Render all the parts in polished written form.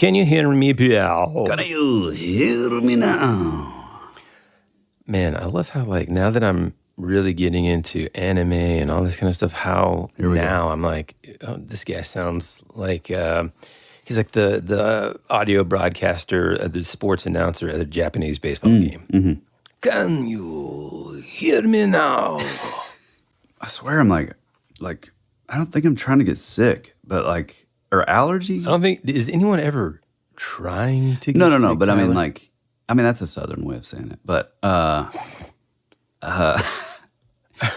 Can you hear me, Bill? Can you hear me now? Man, I love how, like, now that I'm really getting into anime and all this kind of stuff, how now I'm like, oh, this guy sounds like he's like the audio broadcaster, the sports announcer at a Japanese baseball game. Mm-hmm. Can you hear me now? I swear I'm like, I don't think I'm trying to get sick, but like, or allergy? I don't think, is anyone ever trying to get No, sick, but Tyler? I mean, that's a southern way of saying it, but,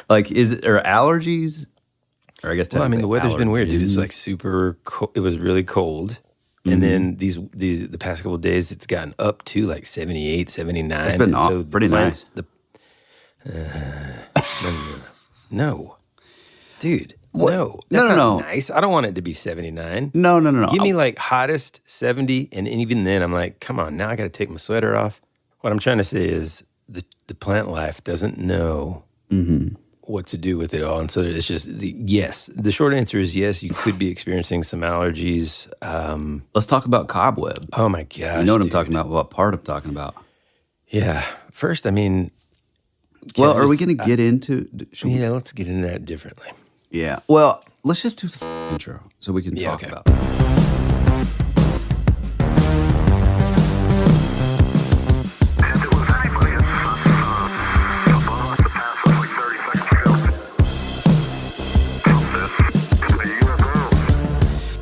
like, is it, or allergies? Or I guess well, I mean, the weather's been weird, dude. It's allergens. like super cold. It was really cold. And then the past couple of days, it's gotten up to like 78, 79. It's been and pretty nice. No. Dude, What? no. That's No. not nice. I don't want it to be 79. No. Give me like hottest 70, and even then I'm like, come on, now I got to take my sweater off. What I'm trying to say is the plant life doesn't know what to do with it all. And so it's just, yes. The short answer is yes, you could be experiencing some allergies. Let's talk about Cobweb. Oh my gosh, You know what dude. I'm talking about, what part I'm talking about. Yeah. First, I mean... Well, are we going to get into... Yeah, let's get into that differently. Yeah. Well, let's just do the intro so we can talk okay. about it.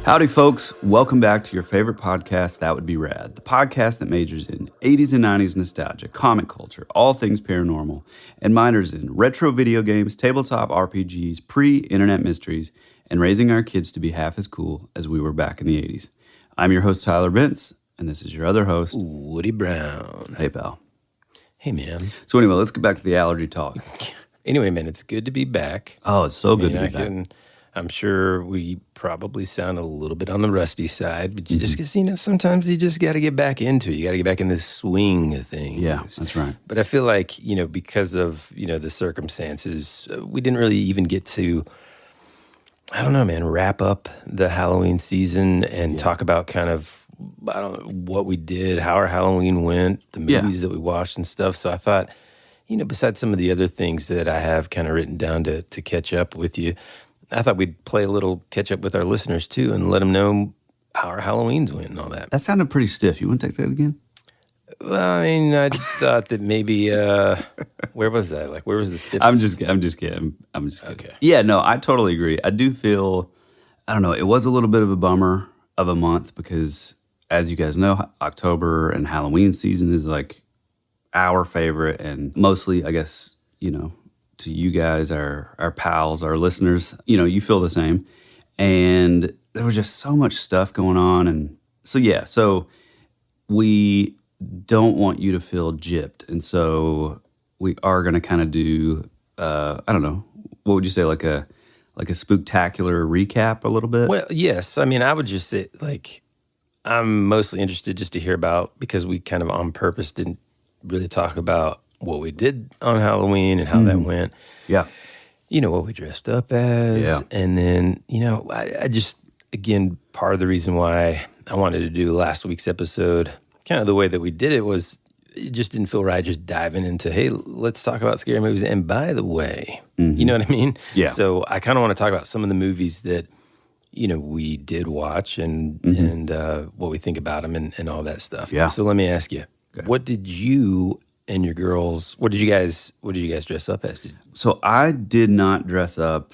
Howdy, folks. Welcome back to your favorite podcast, That Would Be Rad, the podcast that majors in 80s and 90s nostalgia, comic culture, all things paranormal, and minors in retro video games, tabletop RPGs, pre-internet mysteries, and raising our kids to be half as cool as we were back in the 80s. I'm your host, Tyler Bentz, and this is your other host, Woody Brown. Hey, pal. Hey, man. So anyway, let's get back to the allergy talk. Anyway, man, it's good to be back. Oh, it's so good to be back. I'm sure we probably sound a little bit on the rusty side, but you just, because, sometimes you just got to get back into it. You got to get back in this swing of things. Yeah, that's right. But I feel like, because of, the circumstances, we didn't really even get to, I don't know, man, wrap up the Halloween season and talk about kind of, I don't know, what we did, how our Halloween went, the movies that we watched and stuff. So I thought, besides some of the other things that I have kind of written down to catch up with you, I thought we'd play a little catch up with our listeners too and let them know how our Halloweens went and all that. That sounded pretty stiff. You want to take that again? Well, I mean, I thought that maybe, where was that? Like, where was the stiff? I'm just kidding. Okay. Yeah, no, I totally agree. I do feel, I don't know, it was a little bit of a bummer of a month because, as you guys know, October and Halloween season is like our favorite, and mostly, I guess, to you guys, our pals, our listeners, you feel the same. And there was just so much stuff going on. And so we don't want you to feel gypped. And so we are going to kind of do, I don't know, what would you say, like a spooktacular recap a little bit? Well, yes. I mean, I would just say, like, I'm mostly interested just to hear about, because we kind of on purpose didn't really talk about what we did on Halloween and how that went. Yeah. What we dressed up as. Yeah. And then, I just, again, part of the reason why I wanted to do last week's episode, kind of the way that we did it was, it just didn't feel right just diving into, hey, let's talk about scary movies. And by the way, you know what I mean? Yeah. So I kind of want to talk about some of the movies that, we did watch and what we think about them and all that stuff. Yeah. So let me ask you, what did you and your girls, what did you guys dress up as? So I did not dress up,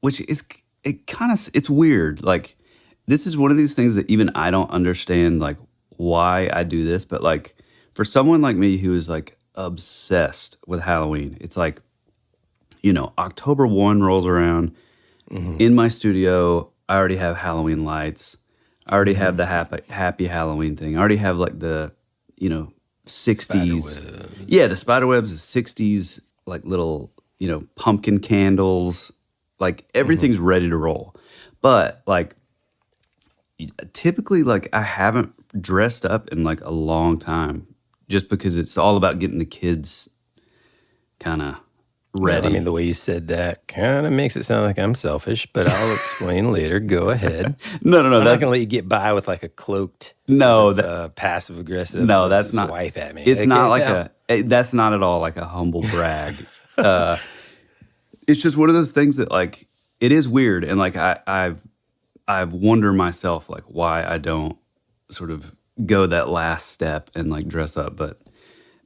which is, it's weird. Like, this is one of these things that even I don't understand, like, why I do this. But, like, for someone like me who is, like, obsessed with Halloween, it's like, October 1 rolls around. In my studio, I already have Halloween lights. I already have the happy Halloween thing. I already have, like, the, 60s. Spiderweb. Yeah, the spiderwebs, the 60s, like little, pumpkin candles. Like, everything's ready to roll. But, like, typically, like, I haven't dressed up in, like, a long time just because it's all about getting the kids kind of ready. I mean, the way you said that kind of makes it sound like I'm selfish, but I'll explain later. Go ahead. No. I'm not going to let you get by with like a cloaked passive aggressive. No, that's not. Swipe at me. It's okay, not like that's not at all like a humble brag. It's just one of those things that like it is weird, and like I've wondered myself like why I don't sort of go that last step and like dress up, but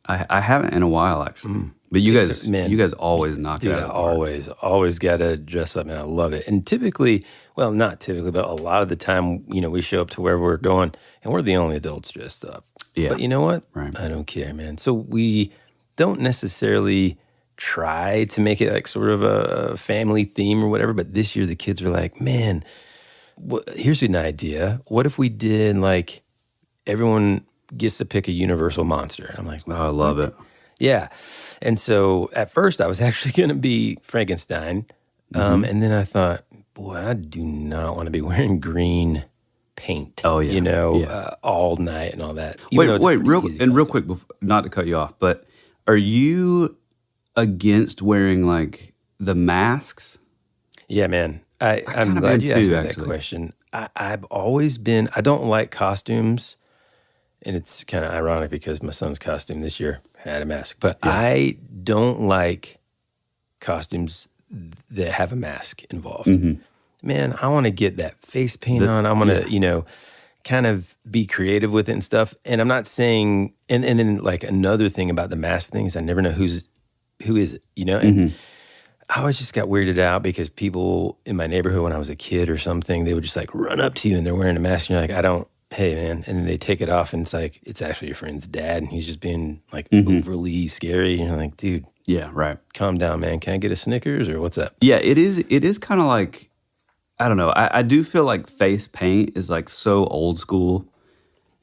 I haven't in a while actually. But you guys always knock it out of the park. Always got to dress up, and I love it. And typically, well, not typically, but a lot of the time, we show up to where we're going, and we're the only adults dressed up. Yeah. But you know what? Right. I don't care, man. So we don't necessarily try to make it like sort of a family theme or whatever, but this year the kids were like, man, here's an idea. What if we did like everyone gets to pick a universal monster? I'm like, oh, I love it. Yeah. And so at first I was actually going to be Frankenstein. And then I thought, boy, I do not want to be wearing green paint. Oh, yeah. All night and all that. Wait, real quick, not to cut you off, but are you against wearing like the masks? Yeah, man. I'm glad you asked me that question. I've always been, I don't like costumes. And it's kind of ironic because my son's costume this year had a mask. But I don't like costumes that have a mask involved. Mm-hmm. Man, I want to get that face paint on. I want to, kind of be creative with it and stuff. And I'm not saying, and then like another thing about the mask thing is I never know who is it, And I always just got weirded out because people in my neighborhood when I was a kid or something, they would just like run up to you and they're wearing a mask and you're like, hey, man. And then they take it off and it's like, it's actually your friend's dad and he's just being like overly scary. And you're like, dude. Yeah, right. Calm down, man. Can I get a Snickers or what's up? Yeah, it is kind of like, I don't know. I do feel like face paint is like so old school.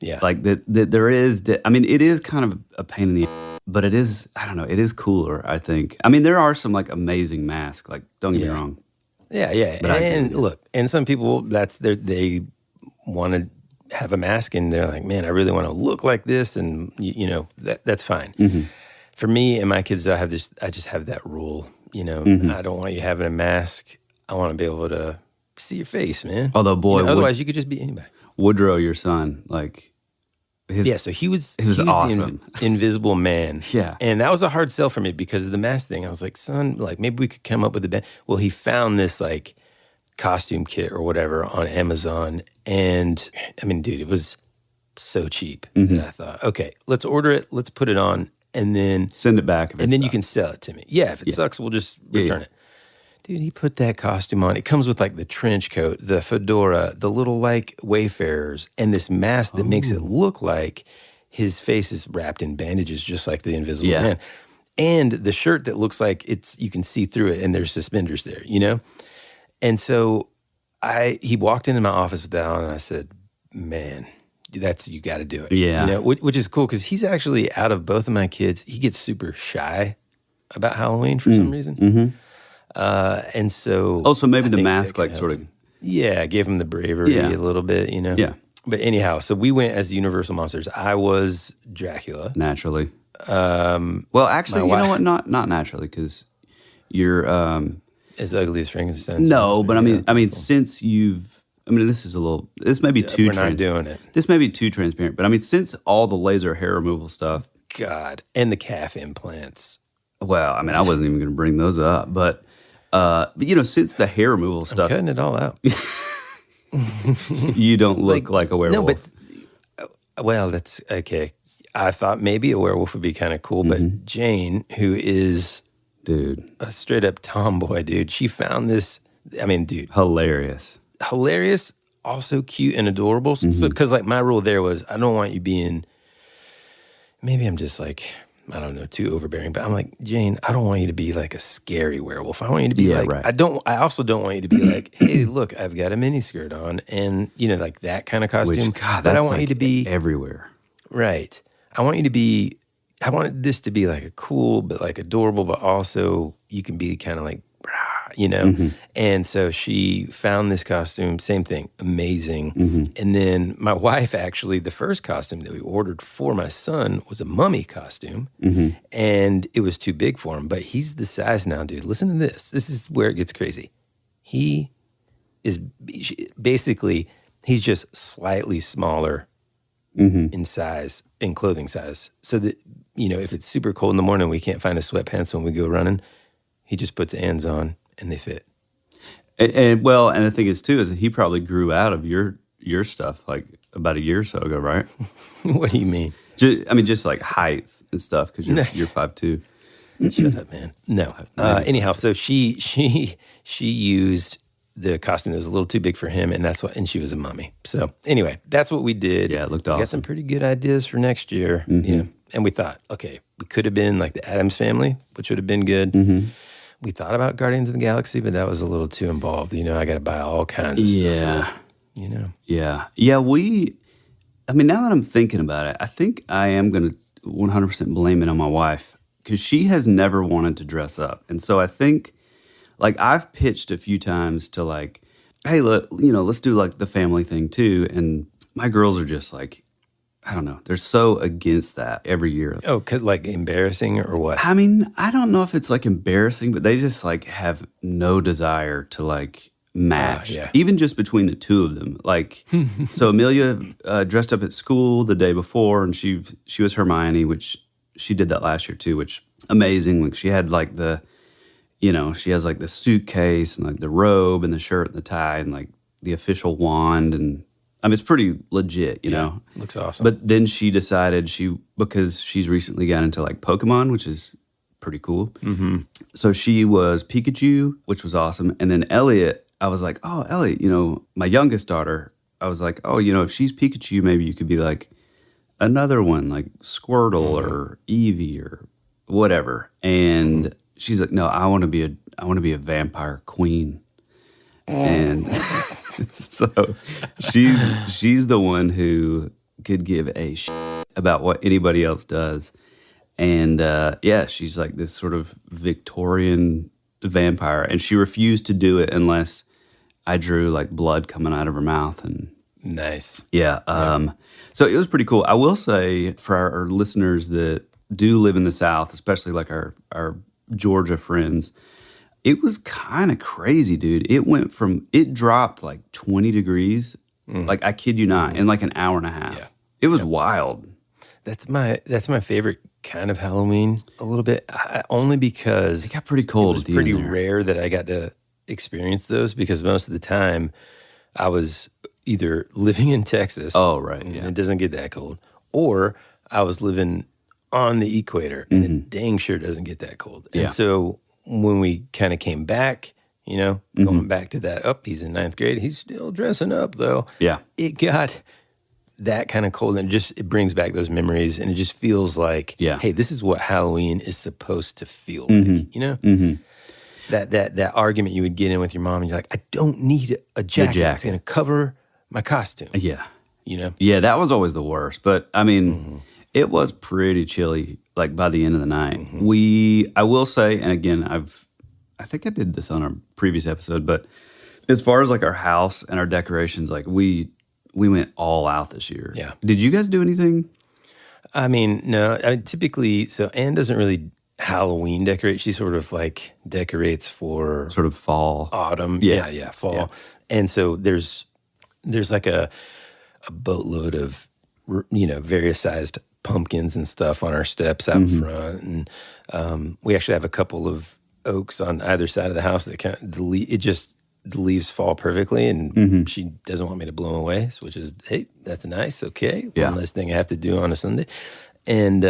Yeah. Like that there is, I mean, it is kind of a pain in the but it is, I don't know, it is cooler, I think. I mean, there are some like amazing masks, like don't get me wrong. Yeah. But look, and some people, they want to have a mask and they're like, man, I really want to look like this. And, that's fine. Mm-hmm. For me and my kids, I just have that rule, I don't want you having a mask. I want to be able to see your face, man. Although, boy, otherwise you could just be anybody. Woodrow, your son, like, so he was awesome. The Invisible Man. Yeah. And that was a hard sell for me because of the mask thing. I was like, son, like maybe we could come up with a band. Well, he found this like costume kit or whatever on Amazon. And I mean, dude, it was so cheap that I thought, okay, let's order it. Let's put it on and then send it back. And then you can sell it to me. Yeah. If it sucks, we'll just return it. Dude, he put that costume on. It comes with like the trench coat, the fedora, the little like wayfarers, and this mask that makes it look like his face is wrapped in bandages, just like the Invisible Man. And the shirt that looks like you can see through it, and there's suspenders there, And so he walked into my office with that on, and I said, "Man, you got to do it." Yeah, which is cool because he's actually out of both of my kids, he gets super shy about Halloween for some reason. Mm-hmm. And so also maybe the mask like sort of gave him the bravery a little bit, Yeah. But anyhow, so we went as Universal Monsters. I was Dracula. Naturally. Well, actually, you know what? Not naturally because you're as ugly as Frankenstein. No, but I mean, since this may be too. We're not doing it. This may be too transparent, but I mean, since all the laser hair removal stuff, God, and the calf implants. Well, I mean, I wasn't even going to bring those up, but since the hair removal stuff, I'm cutting it all out. You don't look like a werewolf. No, but that's okay. I thought maybe a werewolf would be kind of cool, but Jane, who is a straight up tomboy, dude, she found this. I mean, dude, hilarious, also cute and adorable. So, because like my rule there was, I don't want you being. Maybe I'm just like. I don't know, too overbearing, but I'm like, Jane, I don't want you to be like a scary werewolf. I want you to be right. I also don't want you to be like, hey, look, I've got a miniskirt on and, like that kind of costume. Which, God, but that's I want you to be everywhere. Right. I want this to be like a cool, but like adorable, but also you can be kind of like, you know? And so she found this costume, same thing, amazing. And then my wife, actually, the first costume that we ordered for my son was a mummy costume. And it was too big for him, but he's the size now, dude. Listen to this. This is where it gets crazy. He is basically, he's just slightly smaller in size, in clothing size. So that, you know, if it's super cold in the morning, we can't find his sweatpants when we go running, he just puts ends on and they fit. And the thing is too, is that he probably grew out of your stuff like about a year or so ago, right? What do you mean? Just like height and stuff, because you're 5'2". Shut up, man. No. Anyhow, so she used the costume that was a little too big for him, and she was a mummy. So anyway, that's what we did. Yeah, it looked awesome. awesome. Got some pretty good ideas for next year, you know. And we thought, okay, we could have been like the Addams Family, which would have been good. We thought about Guardians of the Galaxy, but that was a little too involved. You know, I got to buy all kinds of stuff. You know. Yeah. Now that I'm thinking about it, I think I am going to 100% blame it on my wife, because she has never wanted to dress up. And so I think, like, I've pitched a few times to, like, hey, let's do, like, the family thing, too. And my girls are just, like, I don't know. They're so against that every year. Oh, like, embarrassing or what? I mean, I don't know if it's, like, embarrassing, but they just, like, have no desire to, like, match, even just between the two of them. Like, so Amelia dressed up at school the day before, and she was Hermione, which she did that last year, too, which amazing. Like, she had, like, she has like the suitcase and like the robe and the shirt and the tie and like the official wand. And I mean, it's pretty legit, you know? Looks awesome. But then she decided because she's recently got into like Pokemon, which is pretty cool. So she was Pikachu, which was awesome. And then Elliot, I was like, oh, Elliot, you know, my youngest daughter, I was like, oh, you know, if she's Pikachu, maybe you could be like another one, like Squirtle or Eevee or whatever. And she's like, no, I want to be a vampire queen. And so she's the one who could give a shit about what anybody else does. And she's like this sort of Victorian vampire, and she refused to do it unless I drew like blood coming out of her mouth. And nice. So it was pretty cool. I will say, for our listeners that do live in the South, especially like our Georgia friends, it was kind of crazy, dude. It dropped like 20 degrees, like, I kid you not, in like an hour and a half. Yeah. It was wild. That's my favorite kind of Halloween, a little bit, only because it got pretty cold. It was pretty rare that I got to experience those, because most of the time I was either living in Texas. Oh, right. And it doesn't get that cold, or I was living on the equator, and it dang sure doesn't get that cold. And so when we kind of came back, you know, going back to that, he's in 9th grade, he's still dressing up, though. Yeah. It got that kind of cold, and it brings back those memories, and it just feels like, hey, this is what Halloween is supposed to feel like, you know? That argument you would get in with your mom, and you're like, I don't need a jacket. It's going to cover my costume. Yeah. You know? Yeah, that was always the worst. But, I mean, it was pretty chilly, like, by the end of the night. I will say, and again, I think I did this on a previous episode, but as far as, like, our house and our decorations, like, we went all out this year. Yeah. Did you guys do anything? I mean, no. Typically, so Anne doesn't really Halloween decorate. She sort of like decorates for sort of fall, autumn. Yeah, fall. Yeah. And so there's like a boatload of, you know, various sized pumpkins and stuff on our steps out front, and we actually have a couple of oaks on either side of the house that kind of the leaves fall perfectly, and she doesn't want me to blow them away, which is, hey, that's nice. Okay, one less thing I have to do on a Sunday, and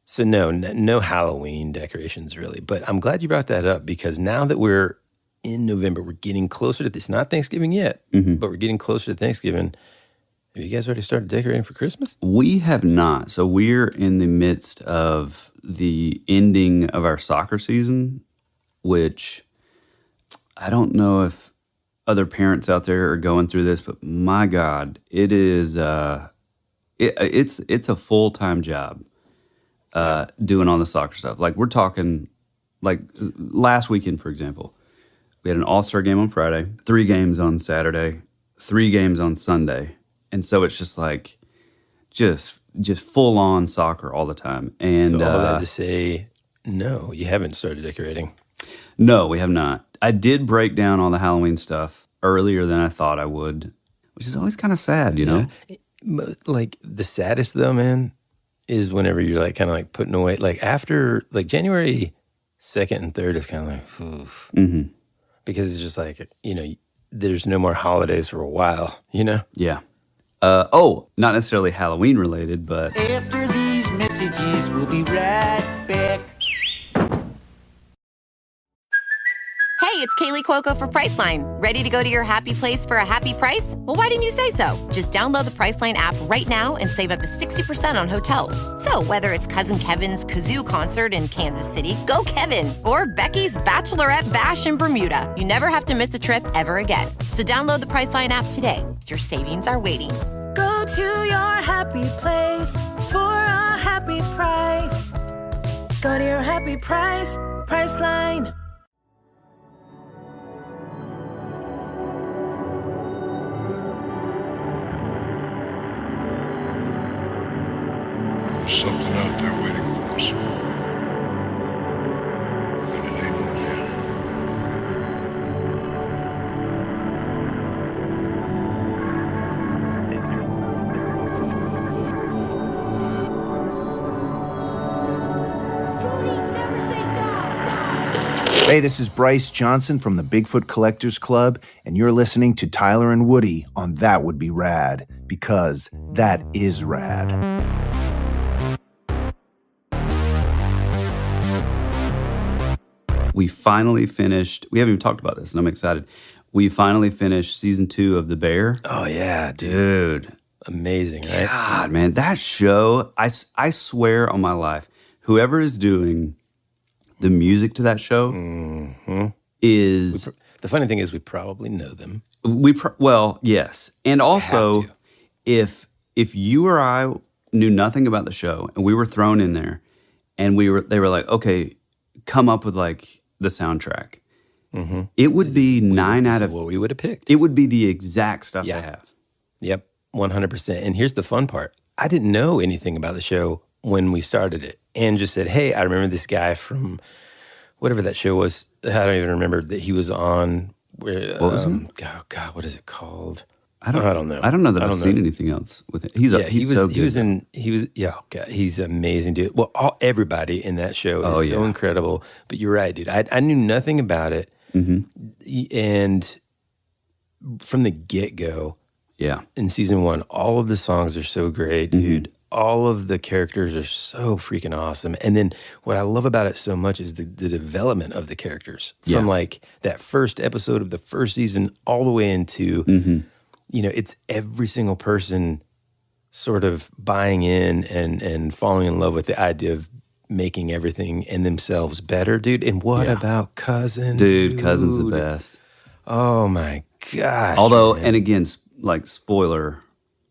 so no Halloween decorations really. But I'm glad you brought that up, because now that we're in November, we're getting closer to, it's not Thanksgiving yet, but we're getting closer to Thanksgiving. Have you guys already started decorating for Christmas? We have not. So we're in the midst of the ending of our soccer season, which I don't know if other parents out there are going through this, but my God, it is it's a full-time job doing all the soccer stuff. Like, we're talking, like, last weekend, for example, We had an all-star game on Friday, 3 games on Saturday, 3 games on Sunday. And so it's just like, just full-on soccer all the time. And so all that to say, no, you haven't started decorating. No, we have not. I did break down all the Halloween stuff earlier than I thought I would, which is always kind of sad, you know? Like the saddest though, man, is whenever you're like kind of like putting away, like after like January 2nd and 3rd is kind of like, oof. Mm-hmm. Because it's just like, you know, there's no more holidays for a while, you know? Yeah. Not necessarily Halloween related, but After these messages, we'll be right back. Hey, it's Kaylee Cuoco for Priceline. Ready to go to your happy place for a happy price? Well, why didn't you say so? Just download the Priceline app right now and save up to 60% on hotels. So whether it's Cousin Kevin's Kazoo Concert in Kansas City, go Kevin, or Becky's Bachelorette Bash in Bermuda, you never have to miss a trip ever again. So download the Priceline app today. Your savings are waiting. Go to your happy place for a happy price. Go to your happy price, Priceline. There's something out there waiting for us. And it ain't no dead. Hey, this is Bryce Johnson from the Bigfoot Collectors Club, and you're listening to Tyler and Woody on That Would Be Rad, because that is rad. we finally finished. We haven't even talked about this, and I'm excited. We finally finished season 2 of The Bear. Oh, yeah, dude. Amazing, right? God, man, that show, I swear on my life, whoever is doing the music to that show is... The funny thing is we probably know them. Well, yes. And also, if you or I knew nothing about the show and we were thrown in there and they were like, okay, come up with like the soundtrack, it would be 9 out of... what we would have picked. It would be the exact stuff they have. Yep, 100%. And here's the fun part. I didn't know anything about the show when we started it and just said, hey, I remember this guy from whatever that show was. I don't even remember that he was on. What was it? Oh, God, what is it called? I don't know. I don't know that I've seen anything else with it. He's so good. He's amazing, dude. Well, everybody in that show is so incredible. But you're right, dude. I knew nothing about it. And from the get-go, in season 1, all of the songs are so great, dude. All of the characters are so freaking awesome. And then what I love about it so much is the development of the characters. From like that first episode of the first season all the way into, you know, it's every single person sort of buying in and falling in love with the idea of making everything and themselves better, dude. And what about Cousin? Dude, Cousin's the best. Oh my gosh. Although, man. and again, like spoiler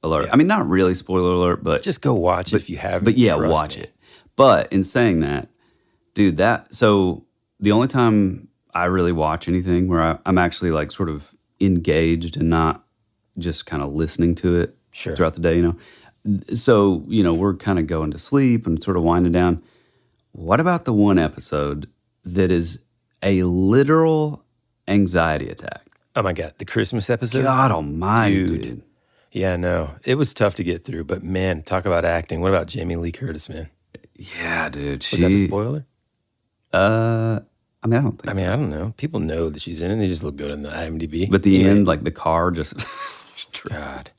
alert. I mean, not really spoiler alert, but just go watch it if you haven't. But yeah, watch it. But in saying that, dude, so the only time I really watch anything where I'm actually like sort of engaged and not just kind of listening to it throughout the day, you know. So, you know, we're kind of going to sleep and sort of winding down. What about the one episode that is a literal anxiety attack? Oh my God, the Christmas episode? God almighty, dude. Yeah, no, it was tough to get through, but man, talk about acting. What about Jamie Lee Curtis, man? Yeah, dude. Was that a spoiler? I mean, I don't think so. I don't know. People know that she's in it. They just look good on the IMDb. But the end, like the car just... God.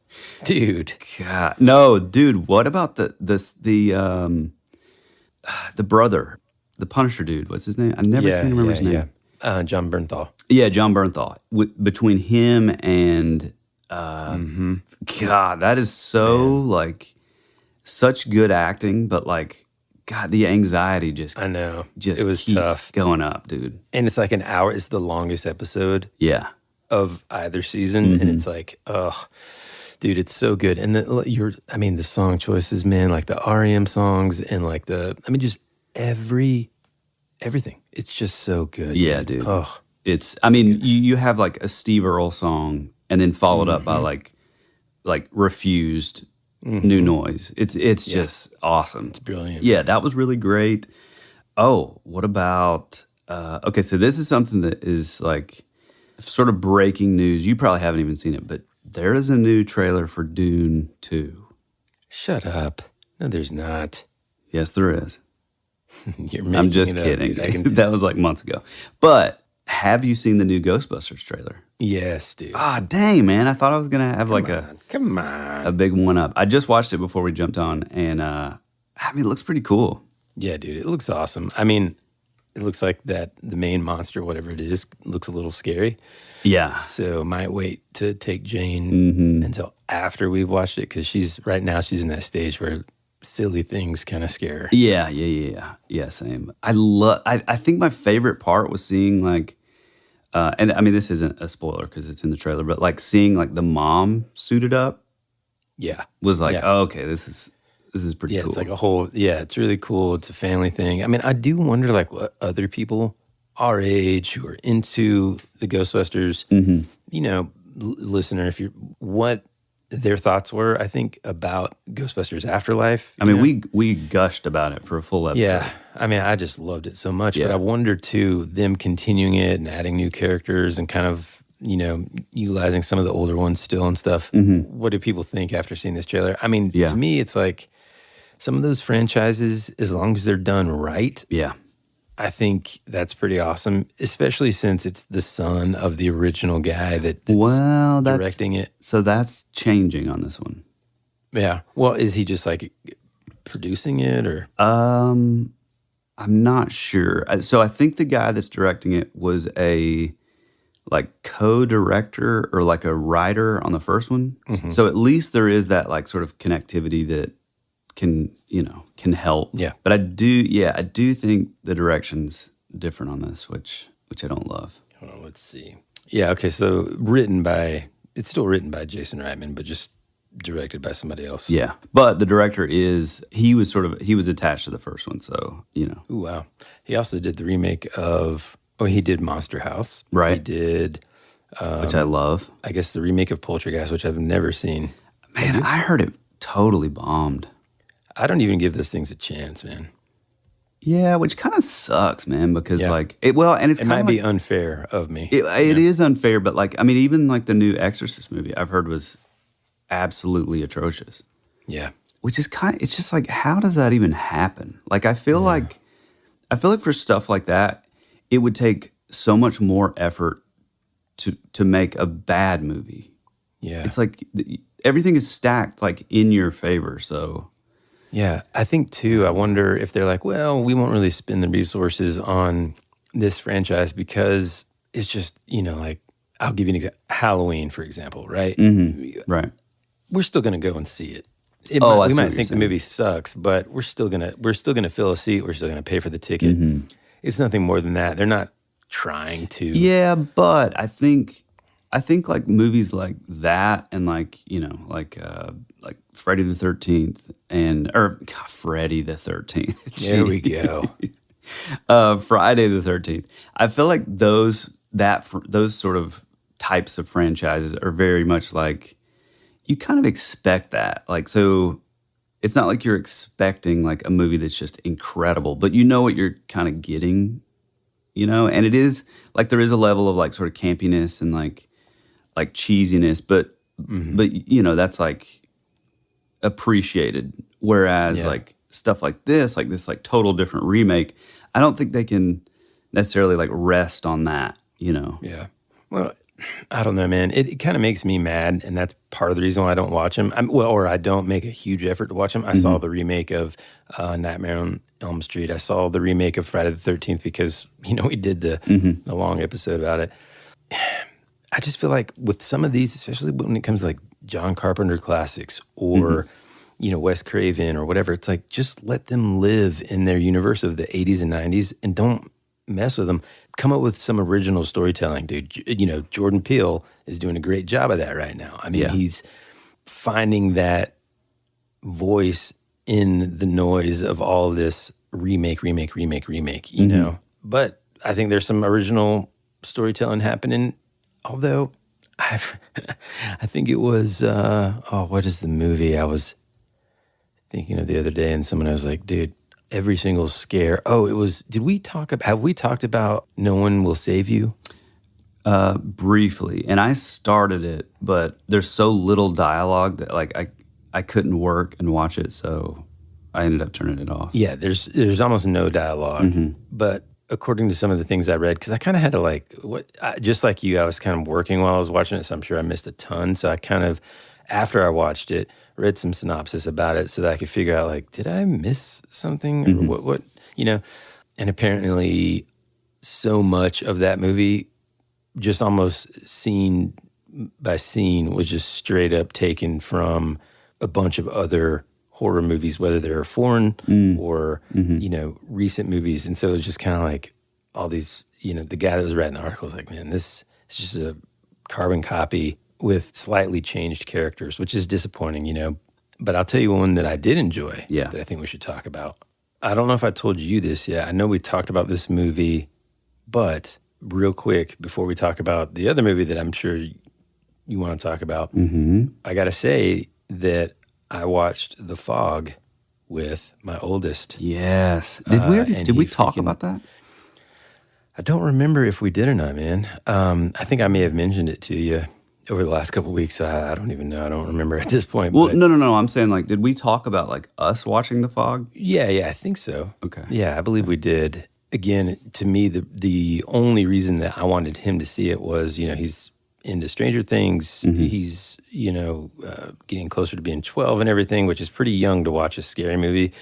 Dude. God. No, dude, what about the brother, the Punisher dude? What's his name? I never can remember his name. John Bernthal. Yeah, John Bernthal. Between him and... God, that is so like such good acting, but like God, the anxiety just it was keeps tough going up, dude. And it's like an hour. It's the longest episode, of either season, and it's like, oh, dude, it's so good. And the song choices, man, like the REM songs, and like just everything. It's just so good. Yeah, dude. Oh. I mean, you have like a Steve Earle song and then followed up by like Refused, New Noise. It's just awesome. It's brilliant. Yeah, that was really great. Oh, what about, okay, so this is something that is like sort of breaking news. You probably haven't even seen it, but there is a new trailer for Dune 2. Shut up. No, there's not. Yes, there is. You're making I'm just it up, kidding. dude. That was like months ago. But have you seen the new Ghostbusters trailer? Yes, dude. Ah, dang, man. I thought I was going to have Come on. a big one up. I just watched it before we jumped on, and I mean, it looks pretty cool. Yeah, dude, it looks awesome. I mean, it looks like that the main monster, whatever it is, looks a little scary. Yeah. So might wait to take Jane until after we've watched it, because she's in that stage where silly things kind of scare her. Yeah, same. I think my favorite part was seeing like, and I mean, this isn't a spoiler because it's in the trailer, but like seeing like the mom suited up. Yeah. Was like, oh, okay, this is pretty cool. It's like a whole, it's really cool. It's a family thing. I mean, I do wonder like what other people our age who are into the Ghostbusters, you know, listener, what their thoughts were, I think, about Ghostbusters Afterlife. I mean, we gushed about it for a full episode. Yeah. I mean, I just loved it so much. But I wonder, too, them continuing it and adding new characters and kind of, you know, utilizing some of the older ones still and stuff. What do people think after seeing this trailer? I mean, to me, it's like some of those franchises, as long as they're done right, I think that's pretty awesome, especially since it's the son of the original guy that's directing it. So that's changing on this one. Yeah. Well, is he just like producing it or? I'm not sure. So I think the guy that's directing it was a like co-director or like a writer on the first one. So at least there is that like sort of connectivity that can help. Yeah. But I do think the direction's different on this, which I don't love. Hold on, let's see. Yeah, okay, so it's still written by Jason Reitman, but just directed by somebody else. Yeah. But the director he was attached to the first one, so, you know. Ooh, wow. He also did the remake of, he did Monster House. Right. He did which I love. I guess the remake of Poltergeist, which I've never seen. Man, I heard it totally bombed. I don't even give those things a chance, man. Yeah, which kind of sucks, man, because it might be unfair of me. It is unfair, but like, I mean, even like the new Exorcist movie I've heard was absolutely atrocious. Yeah. Which is it's just like, how does that even happen? Like, I feel like for stuff like that, it would take so much more effort to make a bad movie. Yeah. It's like everything is stacked like in your favor, so. Yeah, I think too, I wonder if they're like, well, we won't really spend the resources on this franchise because it's just, you know, like, I'll give you an example. Halloween, for example, right? Right. We're still going to go and see it. We might think the movie sucks, but we're still gonna fill a seat. We're still gonna pay for the ticket. It's nothing more than that. They're not trying to. Yeah, but I think like movies like that and like, you know, like Friday the 13th Friday the 13th. There we go. Friday the 13th. I feel like those sort of types of franchises are very much like you kind of expect that. Like, so it's not like you're expecting like a movie that's just incredible, but you know what you're kind of getting, you know? And it is like there is a level of like sort of campiness and like cheesiness, but you know, that's like appreciated. Whereas like stuff like this like total different remake, I don't think they can necessarily like rest on that, you know? Yeah. Well, I don't know, man. It kind of makes me mad, and that's part of the reason why I don't watch them. Or I don't make a huge effort to watch them. I saw the remake of Nightmare on Elm Street. I saw the remake of Friday the 13th because, you know, we did the long episode about it. I just feel like with some of these, especially when it comes to like John Carpenter classics or, you know, Wes Craven or whatever, it's like just let them live in their universe of the 80s and 90s and don't mess with them. Come up with some original storytelling, dude. You know, Jordan Peele is doing a great job of that right now. I mean, he's finding that voice in the noise of all this remake, you know? But I think there's some original storytelling happening. Although I think it was what is the movie I was thinking of the other day, and someone was like, dude, every single scare. Oh, it was. Have we talked about No One Will Save You? Briefly, and I started it, but there's so little dialogue that like I couldn't work and watch it, so I ended up turning it off. Yeah, there's almost no dialogue, but according to some of the things I read, because I kind of had to just like you, I was kind of working while I was watching it, so I'm sure I missed a ton. So I kind of, after I watched it, read some synopsis about it so that I could figure out, like, did I miss something? Or what, And apparently so much of that movie, just almost scene by scene, was just straight up taken from a bunch of other horror movies, whether they're foreign or, recent movies. And so it was just kind of like all these, the guy that was writing the article was like, man, this is just a carbon copy with slightly changed characters, which is disappointing, But I'll tell you one that I did enjoy that I think we should talk about. I don't know if I told you this yet. I know we talked about this movie, but real quick, before we talk about the other movie that I'm sure you want to talk about, I got to say that I watched The Fog with my oldest. Yes. Did we talk about that? I don't remember if we did or not, man. I think I may have mentioned it to you over the last couple of weeks. I don't even know. I don't remember at this point. Well, no. I'm saying, like, did we talk about, like, us watching The Fog? Yeah, I think so. Okay. Yeah, I believe we did. Again, to me, the only reason that I wanted him to see it was, he's into Stranger Things. He's, getting closer to being 12 and everything, which is pretty young to watch a scary movie,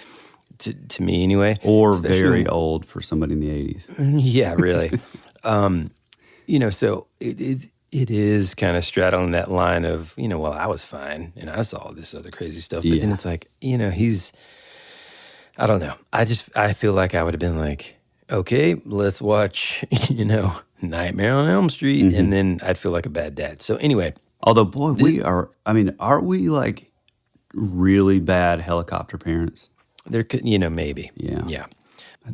to me anyway. Or very old for somebody in the 80s. Yeah, really. So it is kind of straddling that line of, well, I was fine and I saw this other crazy stuff. But then it's like, he's, I don't know. I feel like I would have been like, okay, let's watch, Nightmare on Elm Street. And then I'd feel like a bad dad. So anyway. Although, boy, aren't we like really bad helicopter parents? There could, maybe. Yeah.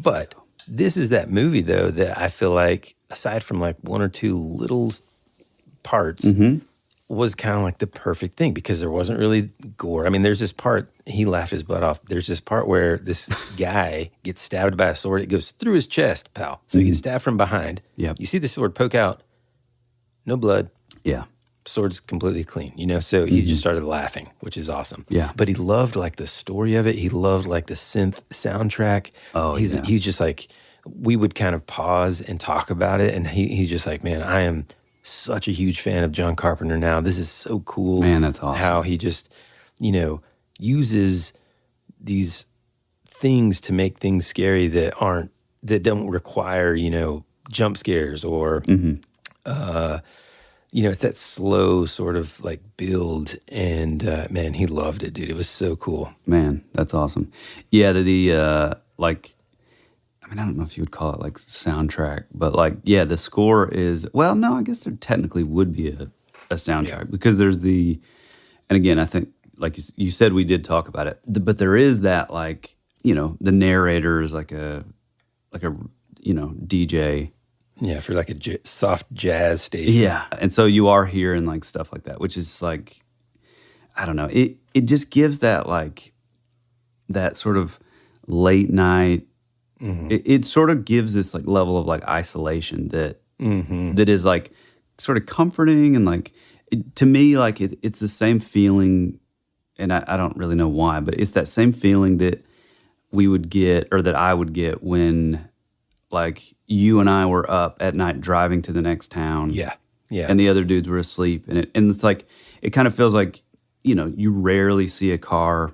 But this is that movie, though, that I feel like, aside from like one or two little parts, was kind of like the perfect thing because there wasn't really gore. I mean, there's this part, he laughed his butt off. There's this part where this guy gets stabbed by a sword. It goes through his chest, pal. So he gets stabbed from behind. Yep. You see the sword poke out. No blood. Yeah. Sword's completely clean, so he just started laughing, which is awesome. Yeah. But he loved like the story of it. He loved like the synth soundtrack. Oh, He's just like, we would kind of pause and talk about it. And he's just like, man, I am such a huge fan of John Carpenter now. This is so cool. Man, that's awesome. How he just, uses these things to make things scary that don't require, jump scares or, it's that slow sort of like build, and man, he loved it, dude. It was so cool. Man, that's awesome. Yeah, the like, I don't know if you would call it like soundtrack, but like, yeah, the score is, well, no, I guess there technically would be a soundtrack because there's and again, I think like you said, we did talk about it, but there is that like, the narrator is like a DJ. Yeah, for like a soft jazz station. Yeah, and so you are hearing like stuff like that, which is like, I don't know. It just gives that like, that sort of late night. It sort of gives this like level of like isolation that is like sort of comforting and like, to me, like it's the same feeling, and I don't really know why, but it's that same feeling that we would get, or that I would get when like you and I were up at night driving to the next town. Yeah. And the other dudes were asleep. And it's like, it kind of feels like, you rarely see a car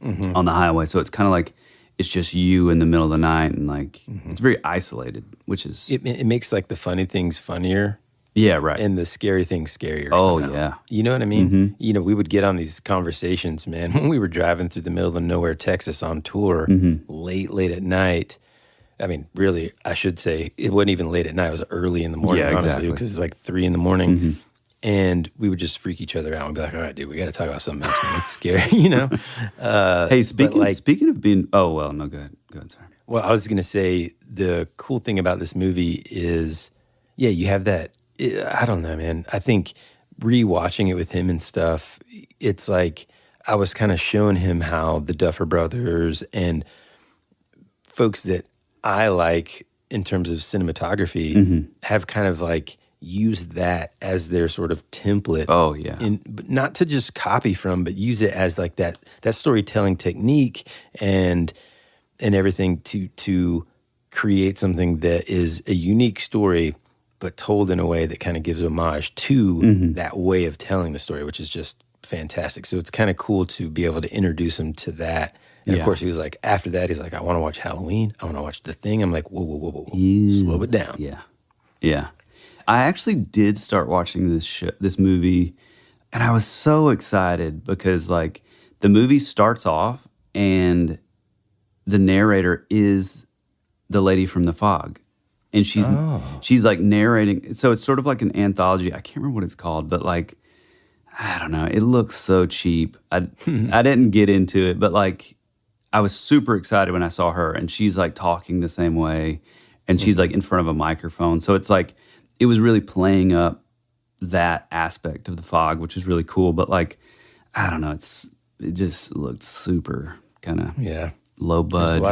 on the highway. So it's kind of like, it's just you in the middle of the night. And like, it's very isolated, which is... It makes like the funny things funnier. Yeah, right. And the scary things scarier. Oh, somehow. yeah. You know what I mean? We would get on these conversations, man, when we were driving through the middle of nowhere, Texas on tour, late at night. I mean, really, I should say it wasn't even late at night. It was early in the morning, honestly, exactly. because it's like 3 a.m. And we would just freak each other out and be like, all right, dude, we got to talk about something else, man. It's scary, Hey, speaking of being... Oh, well, no, go ahead. Go ahead, sorry. Well, I was going to say the cool thing about this movie is yeah, you have that. I don't know, man. I think rewatching it with him and stuff, it's like I was kind of showing him how the Duffer Brothers and folks that I like in terms of cinematography have kind of like used that as their sort of template. Oh, yeah. But not to just copy from, but use it as like that storytelling technique and everything to create something that is a unique story, but told in a way that kind of gives homage to that way of telling the story, which is just fantastic. So it's kind of cool to be able to introduce him to that. And of course, he was like, after that, he's like, I want to watch Halloween. I want to watch The Thing. I'm like, whoa. Slow it down. Yeah. Yeah. I actually did start watching this movie, and I was so excited because, like, the movie starts off, and the narrator is the lady from The Fog. And she's like narrating. So it's sort of like an anthology. I can't remember what it's called, but like, I don't know. It looks so cheap. I didn't get into it, but like, I was super excited when I saw her, and she's like talking the same way, and she's like in front of a microphone. So it's like, it was really playing up that aspect of The Fog, which is really cool. But like, I don't know. It just looked super kind of low budget.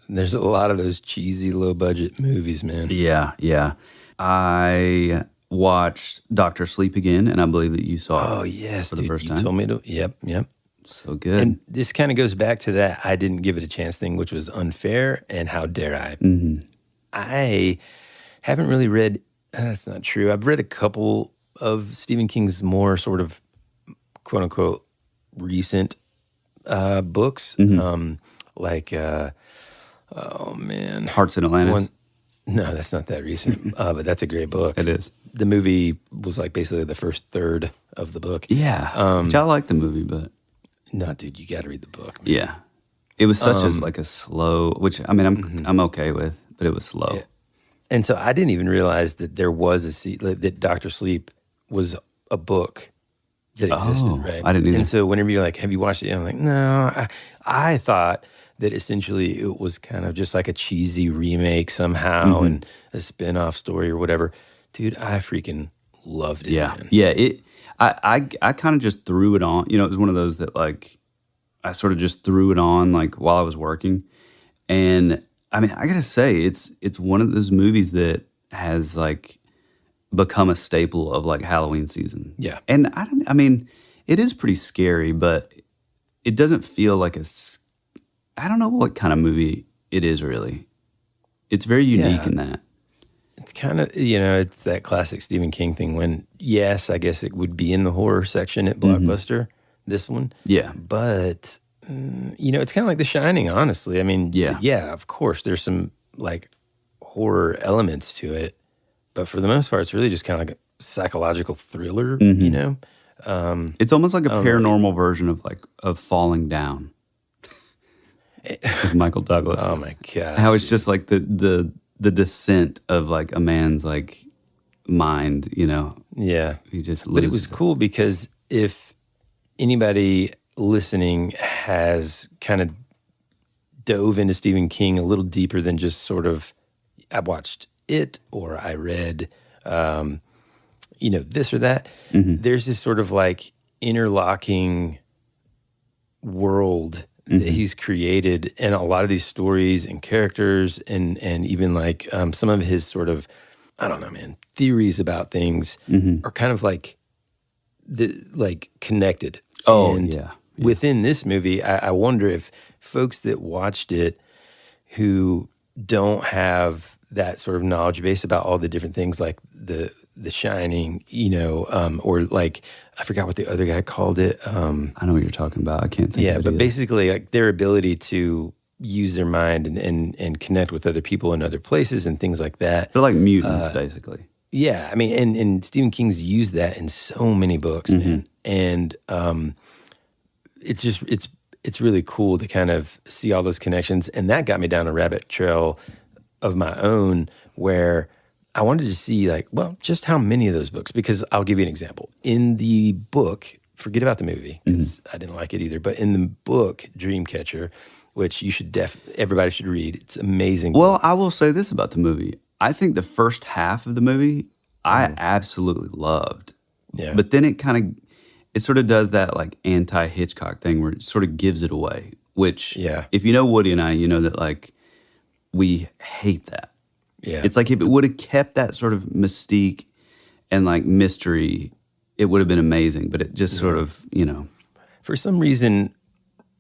There's a lot of those cheesy low budget movies, man. Yeah. I watched Dr. Sleep again, and I believe that you saw it. Oh yes, for the dude, first you time. told me to. Yep. So good. And this kind of goes back to that I didn't give it a chance thing, which was unfair, and how dare I? I haven't really read. That's not true. I've read a couple of Stephen King's more sort of quote unquote recent books, like oh man, Hearts in Atlantis. No, that's not that recent, but that's a great book. It is. The movie was like basically the first third of the book. Yeah, which I like the movie, but no, dude, you got to read the book. Man. Yeah, it was such as like a slow, which I mean I'm okay with, but it was slow. Yeah. And so I didn't even realize that there was that Dr. Sleep was a book that existed, right? I didn't either. And so whenever you're like, have you watched it? And I'm like, no. I thought that essentially it was kind of just like a cheesy remake somehow and a spin-off story or whatever. Dude, I freaking loved it, man. Yeah. I kind of just threw it on. You know, it was one of those that like I sort of just threw it on like while I was working. And I mean, I gotta say, it's one of those movies that has like become a staple of like Halloween season. Yeah. And I mean, it is pretty scary, but it doesn't feel like I don't know what kind of movie it is really. It's very unique in that. It's kind of, it's that classic Stephen King thing when, yes, I guess it would be in the horror section at Blockbuster, this one. Yeah. But, it's kind of like The Shining, honestly. I mean, yeah, of course, there's some like horror elements to it. But for the most part, it's really just kind of like a psychological thriller, It's almost like a paranormal version of Falling Down with Michael Douglas. Oh my gosh. How it's just like the descent of like a man's like mind, Yeah. He just loses. But it was cool because if anybody listening has kind of dove into Stephen King a little deeper than just sort of, I watched it or I read, this or that, there's this sort of like interlocking world that he's created, and a lot of these stories and characters and even like some of his sort of, I don't know, man, theories about things are kind of like connected. Oh, and yeah. Within this movie, I wonder if folks that watched it who don't have that sort of knowledge base about all the different things like the Shining, or like, I forgot what the other guy called it. I know what you're talking about. I can't think of it but either. basically like their ability to use their mind and connect with other people in other places and things like that. They're like mutants, basically. Yeah, I mean, and Stephen King's used that in so many books, man. And it's just, it's really cool to kind of see all those connections. And that got me down a rabbit trail of my own where I wanted to see like, well, just how many of those books, because I'll give you an example. In the book, forget about the movie, because I didn't like it either, but in the book, Dreamcatcher, which you should everybody should read. It's amazing. Well, I will say this about the movie. I think the first half of the movie I absolutely loved. Yeah. But then it sort of does that like anti-Hitchcock thing where it sort of gives it away, which if you know Woody and I, you know that like we hate that. Yeah. It's like if it would have kept that sort of mystique and like mystery, it would have been amazing. But it just sort of, you know. For some reason,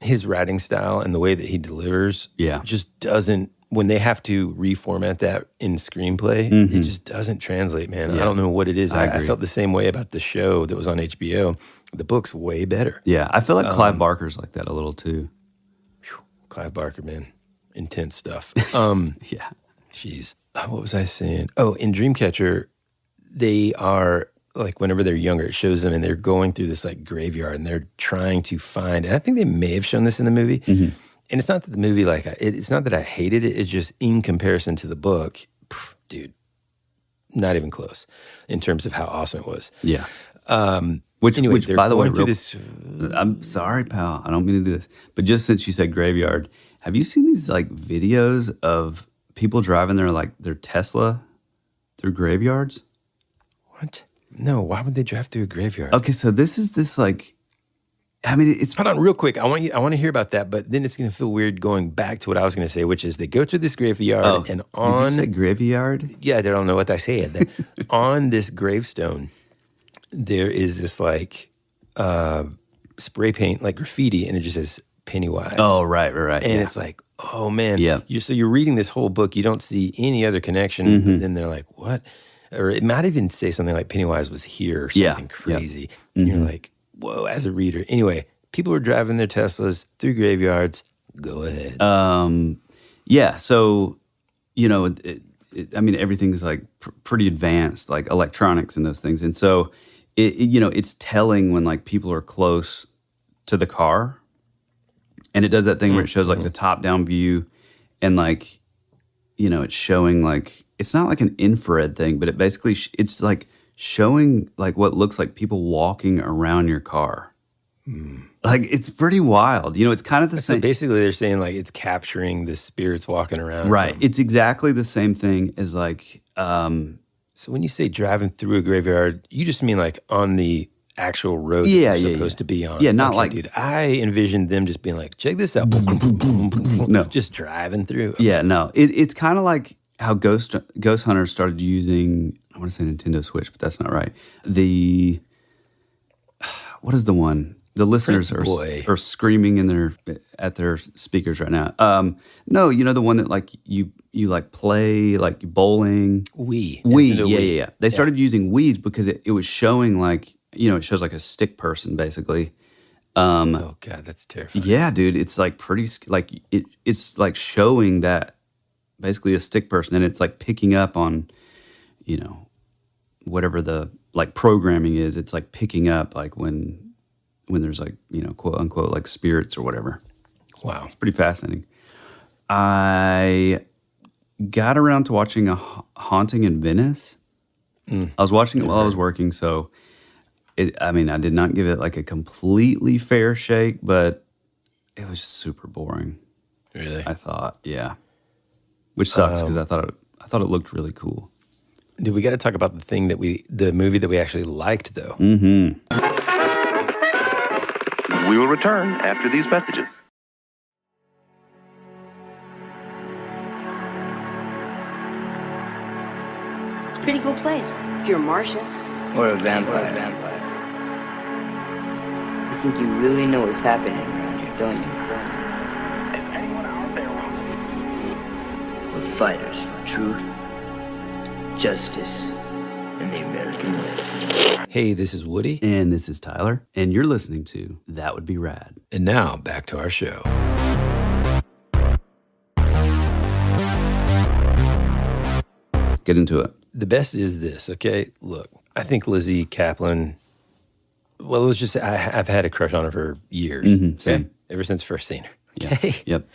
his writing style and the way that he delivers just doesn't, when they have to reformat that in screenplay, it just doesn't translate, man. I don't know what it is. I felt the same way about the show that was on HBO. The book's way better. Yeah, I feel like Clive Barker's like that a little too. Clive Barker, man. Intense stuff. Yeah. Jeez. What was I saying? Oh, in Dreamcatcher, they are, like, whenever they're younger, it shows them and they're going through this, like, graveyard and they're trying to find, and I think they may have shown this in the movie. And it's not that the movie, like, it's not that I hated it. It's just in comparison to the book, dude, not even close in terms of how awesome it was. Yeah. Which, by the way, I'm sorry, pal. I don't mean to do this. But just since you said graveyard, have you seen these, like, videos of people driving their Tesla through graveyards? What? No, why would they drive through a graveyard? Okay, so this like, I mean, it's... Hold on real quick. I want to hear about that, but then it's going to feel weird going back to what I was going to say, which is they go to this graveyard and on... Did you say graveyard? Yeah, they don't know what I said. On this gravestone, there is this like spray paint, like graffiti, and it just says Pennywise. Oh, right. And it's like, oh man. Yeah. So you're reading this whole book, you don't see any other connection, but then they're like, what? Or it might even say something like Pennywise was here or something crazy. And you're like, whoa, as a reader. Anyway, people are driving their Teslas through graveyards. Go ahead. Yeah, so, you know, I mean, everything's like pretty advanced, like electronics and those things. And so, you know, it's telling when like people are close to the car. And it does that thing where it shows like the top-down view and like, you know, it's showing like, it's not like an infrared thing, but it basically, it's like showing like what looks like people walking around your car. Like, it's pretty wild. You know, it's kind of the same. So basically, they're saying like it's capturing the spirits walking around. Right. It's exactly the same thing as like... So when you say driving through a graveyard, you just mean like on the actual road that you're supposed to be on. Yeah, not like... Dude, I envisioned them just being like, check this out. No. Just driving through. Yeah, no. It's kind of like how Ghost Hunters started using, I want to say Nintendo Switch, but that's not right. What is the one? The listeners are screaming at their speakers right now. No, you know the one that like you like play like bowling. Wii. Yeah. They started using Wii's because it was showing like, you know, it shows like a stick person basically. Oh God, that's terrifying. Yeah, dude, it's like pretty like it's like showing that basically a stick person, and it's like picking up on, you know, whatever the like programming is. It's like picking up like when there's like, you know, quote unquote like spirits or whatever. Wow, it's pretty fascinating. I got around to watching a Haunting in Venice. I was watching it while I was working, so I mean, I did not give it like a completely fair shake, but it was super boring. Really? I thought, yeah. Which sucks because I thought it looked really cool. Dude, we got to talk about the movie that we actually liked, though. We will return after these messages. It's a pretty cool place if you're a Martian. Or a vampire. You think you really know what's happening around here, don't you? Is anyone out there? We're fighters for truth, justice, and the American way. Hey, this is Woody. And this is Tyler. And you're listening to That Would Be Rad. And now, back to our show. Get into it. The best is this, okay? Look, I think Lizzie Kaplan, well, let's just say I've had a crush on her for years, okay? Ever since first seen her, okay? Yeah. Yep.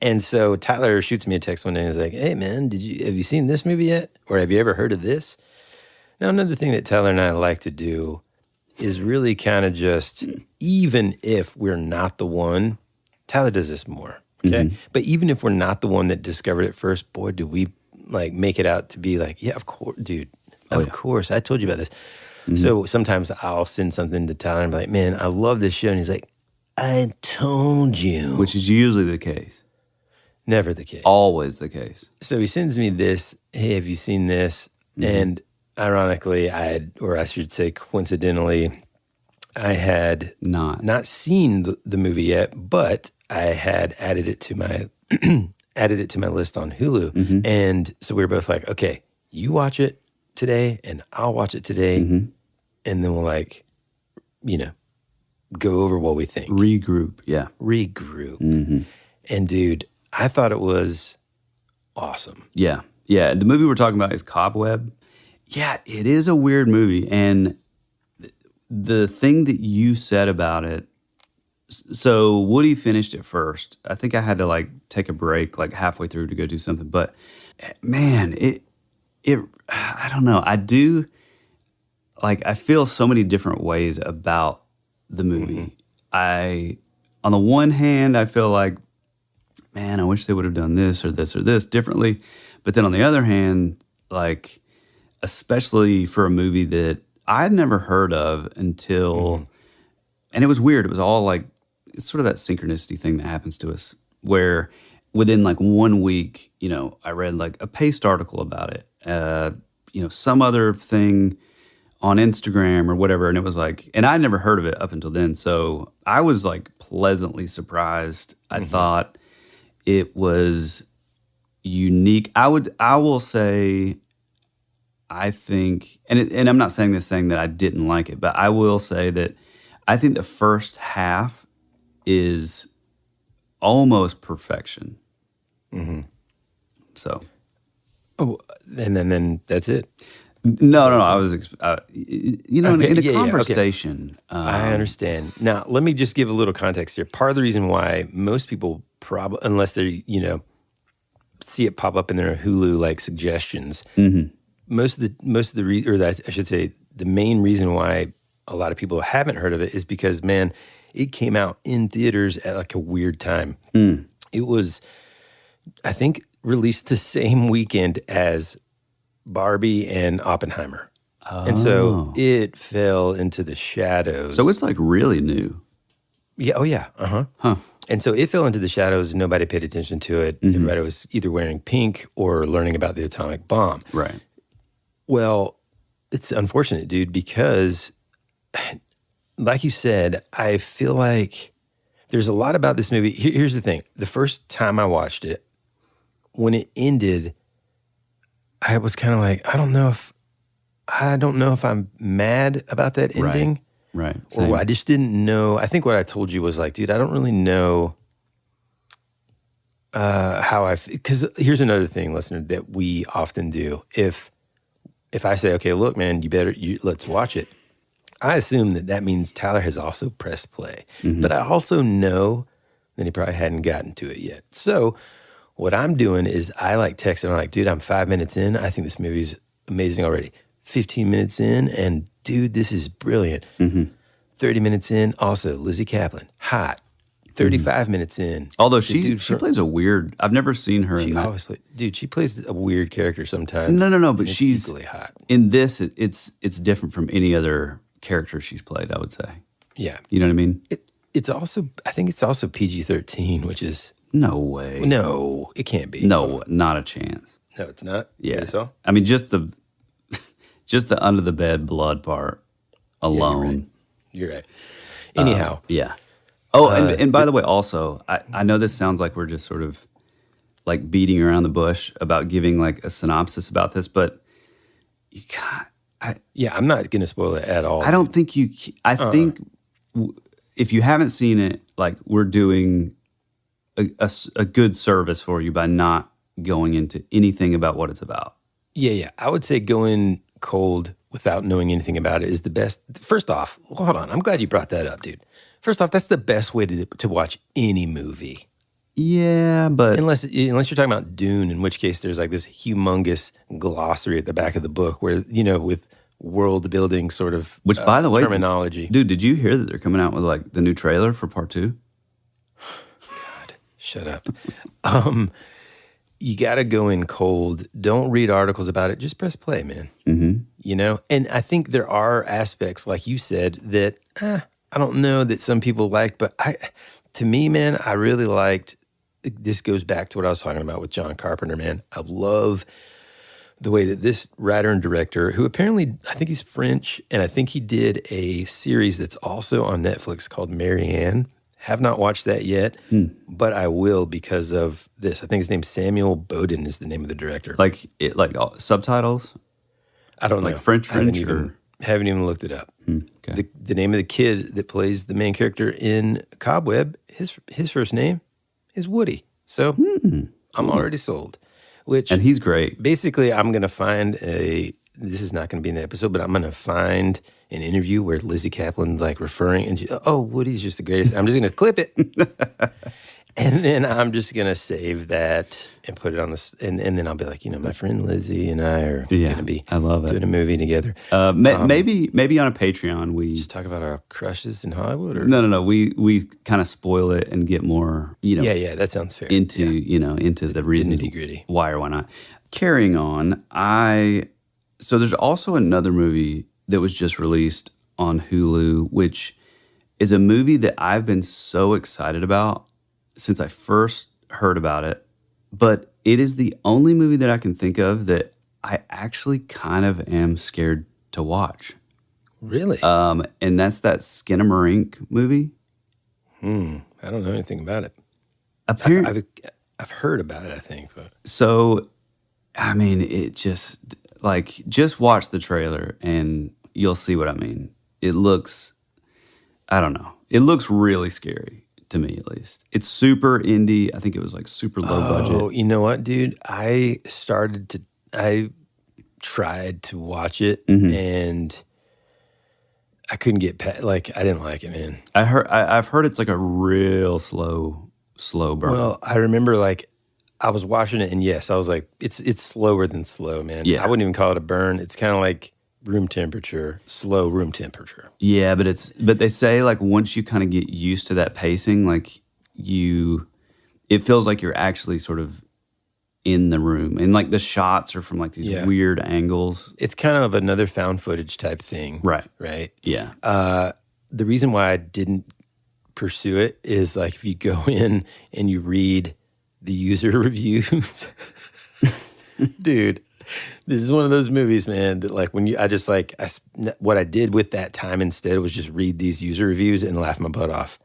And so Tyler shoots me a text one day and he's like, hey, man, have you seen this movie yet? Or have you ever heard of this? Now, another thing that Tyler and I like to do is really kind of just, even if we're not the one, Tyler does this more, okay? But even if we're not the one that discovered it first, boy, do we like make it out to be like, yeah, of course, dude. Of yeah. course. I told you about this. So sometimes I'll send something to Tyler and be like, man, I love this show. And he's like, I told you. Which is usually the case. Never the case. Always the case. So he sends me this, hey, have you seen this? And ironically, I should say coincidentally, I had not seen the movie yet, but I had added it to my list on Hulu. And so we were both like, okay, you watch it today and I'll watch it today. And then we'll like, go over what we think. Regroup. Yeah. Regroup. And dude, I thought it was awesome. Yeah. Yeah. The movie we're talking about is Cobweb. Yeah, it is a weird movie. And the thing that you said about it, so Woody finished it first. I think I had to like take a break like halfway through to go do something. But man, it I don't know. I do like I feel so many different ways about the movie. On the one hand, I feel like, man, I wish they would have done this or this or this differently. But then on the other hand, like, especially for a movie that I had never heard of until, and it was weird. It was all like, it's sort of that synchronicity thing that happens to us where within like 1 week, I read like a Paste article about it, some other thing on Instagram or whatever. And it was like, and I'd never heard of it up until then. So I was like pleasantly surprised. I thought it was unique. I will say, I think, and I'm not saying that I didn't like it, but I will say that I think the first half is almost perfection. So. Oh, and then that's it. No. I was, in a conversation. Okay. I understand. Now, let me just give a little context here. Part of the reason why most people probably, unless they, see it pop up in their Hulu like suggestions, the main reason why a lot of people haven't heard of it is because, man, it came out in theaters at like a weird time. It was, I think, released the same weekend as Barbie and Oppenheimer. And so it fell into the shadows. So it's like really new. Yeah. Oh, yeah. Huh. And so it fell into the shadows. Nobody paid attention to it. Everybody was either wearing pink or learning about the atomic bomb. Right. Well, it's unfortunate, dude, because like you said, I feel like there's a lot about this movie. Here's the thing. The first time I watched it, when it ended, I was kind of like, I don't know if I'm mad about that ending. Right. Or I just didn't know. I think what I told you was like, dude, I don't really know how because here's another thing, listener, that we often do. If I say, okay, look, man, let's watch it, I assume that means Tyler has also pressed play. But I also know that he probably hadn't gotten to it yet. So what I'm doing is I like text and I'm like, dude, I'm 5 minutes in. I think this movie's amazing already. 15 minutes in, and dude, this is brilliant. 30 minutes in, also Lizzie Kaplan, hot. 35 minutes in. Although she plays a weird, I've never seen her in that. Always she plays a weird character sometimes. No, but she's equally hot. In this, it's different from any other character she's played, I would say. Yeah. You know what I mean? It's also, I think it's also PG-13, which is... No way. No, it can't be. No, not a chance. No, it's not? Yeah. So? I mean, just the under the bed blood part alone. Yeah, you're right. Anyhow. Yeah. Oh, and by the way, also, I know this sounds like we're just sort of like beating around the bush about giving like a synopsis about this, but you can't. I'm not going to spoil it at all. I don't think you. I think if you haven't seen it, like we're doing a good service for you by not going into anything about what it's about. Yeah. I would say going cold without knowing anything about it is the best. First off, hold on. I'm glad you brought that up, dude. First off, that's the best way to watch any movie. Yeah, but unless you're talking about Dune, in which case there's like this humongous glossary at the back of the book where, with world building sort of by the way, terminology. Dude, did you hear that they're coming out with like the new trailer for part 2? God, shut up. you got to go in cold. Don't read articles about it. Just press play, man. You know? And I think there are aspects, like you said, that I don't know that some people liked, but to me, man, I really liked, this goes back to what I was talking about with John Carpenter, man. I love the way that this writer and director, who apparently, I think he's French, and I think he did a series that's also on Netflix called Marianne. Have not watched that yet, but I will because of this. I think his name's Samuel Bowden is the name of the director. Like subtitles? I don't know. Like French, haven't even looked it up. Okay. The name of the kid that plays the main character in Cobweb, his first name is Woody. So I'm already sold. And he's great. Basically, I'm going to find this is not going to be in the episode, but I'm going to find an interview where Lizzie Kaplan's like referring, and Woody's just the greatest. I'm just going to clip it. And then I'm just going to save that and put it on this. And then I'll be like, my friend Lizzie and I are going to be doing a movie together. Maybe on a Patreon we just talk about our crushes in Hollywood. Or? No. We kind of spoil it and get more, Yeah, that sounds fair. Into the reasons nitty-gritty. Why or why not. Carrying on, so there's also another movie that was just released on Hulu, which is a movie that I've been so excited about since I first heard about it, but it is the only movie that I can think of that I actually kind of am scared to watch. Really? And that's that Skinamarink movie. I don't know anything about it. I've heard about it, I think. But. So, I mean, it just watch the trailer and you'll see what I mean. It looks, I don't know. It looks really scary. To me, at least. It's super indie. I think it was like super low budget. Oh, you know what, dude? I tried to watch it and I couldn't get past, I didn't like it, man. I've heard it's like a real slow burn. Well, I remember I was watching it and yes, I was like, it's slower than slow, man. Yeah. I wouldn't even call it a burn. It's kind of like room temperature, slow room temperature. Yeah, but they say once you kind of get used to that pacing, it feels like you're actually sort of in the room, and the shots are from these weird angles. It's kind of another found footage type thing, right? Yeah. The reason why I didn't pursue it is if you go in and you read the user reviews, dude. This is one of those movies, man, that what I did with that time instead was just read these user reviews and laugh my butt off.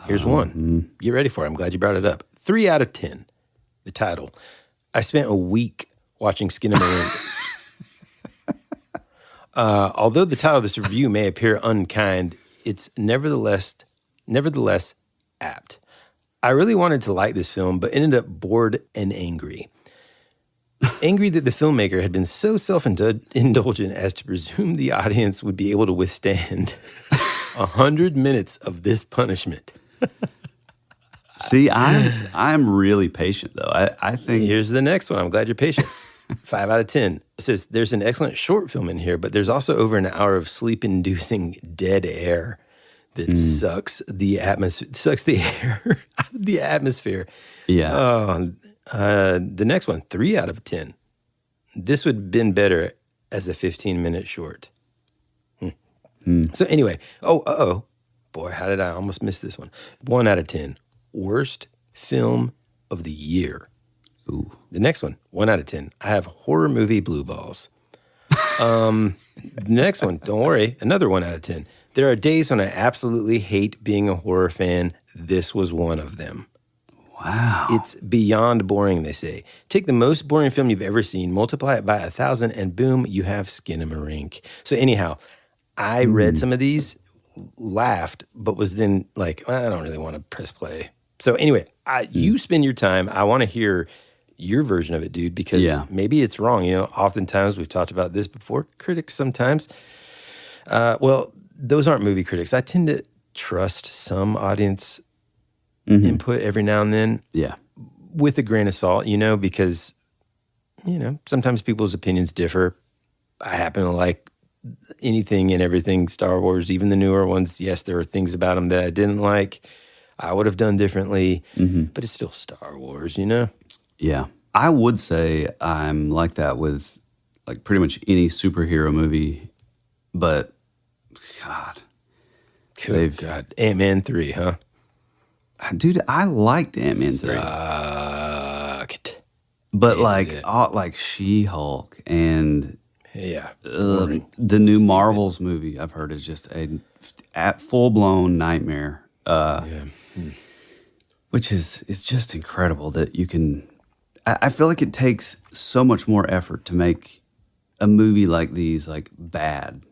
Here's one. Get ready for it. I'm glad you brought it up. 3 out of 10. The title. I spent a week watching Skinamarink. Although the title of this review may appear unkind, it's nevertheless apt. I really wanted to like this film, but ended up bored and angry. Angry that the filmmaker had been so self-indulgent as to presume the audience would be able to withstand 100 minutes of this punishment. See, I'm really patient, though. I think... Here's the next one. I'm glad you're patient. 5 out of 10. It says, there's an excellent short film in here, but there's also over an hour of sleep-inducing dead air that sucks the air out of the atmosphere. Yeah. The next one, 3 out of 10. This would have been better as a 15-minute short. So anyway, boy, how did I almost miss this one? 1 out of 10. Worst film of the year. Ooh. The next one, 1 out of 10. I have horror movie blue balls. The next one, don't worry, another 1 out of 10. There are days when I absolutely hate being a horror fan. This was one of them. Wow. It's beyond boring, they say. Take the most boring film you've ever seen, multiply it by 1,000, and boom, you have Skinamarink. So anyhow, I read some of these, laughed, but was then like, I don't really want to press play. So anyway, you spend your time. I want to hear your version of it, dude, because maybe it's wrong. Oftentimes, we've talked about this before, critics sometimes. Well, those aren't movie critics. I tend to trust some audience input every now and then. Yeah. With a grain of salt, because, sometimes people's opinions differ. I happen to like anything and everything Star Wars, even the newer ones. Yes, there are things about them that I didn't like. I would have done differently, but it's still Star Wars, Yeah. I would say I'm like that with like pretty much any superhero movie, but God. Good God. Ant-Man 3, huh? Dude, I liked Ant-Man 3. Sucked. But like She-Hulk and the new Marvels movie I've heard is just a full-blown nightmare. Which is just incredible that you can. I feel like it takes so much more effort to make a movie like these like bad.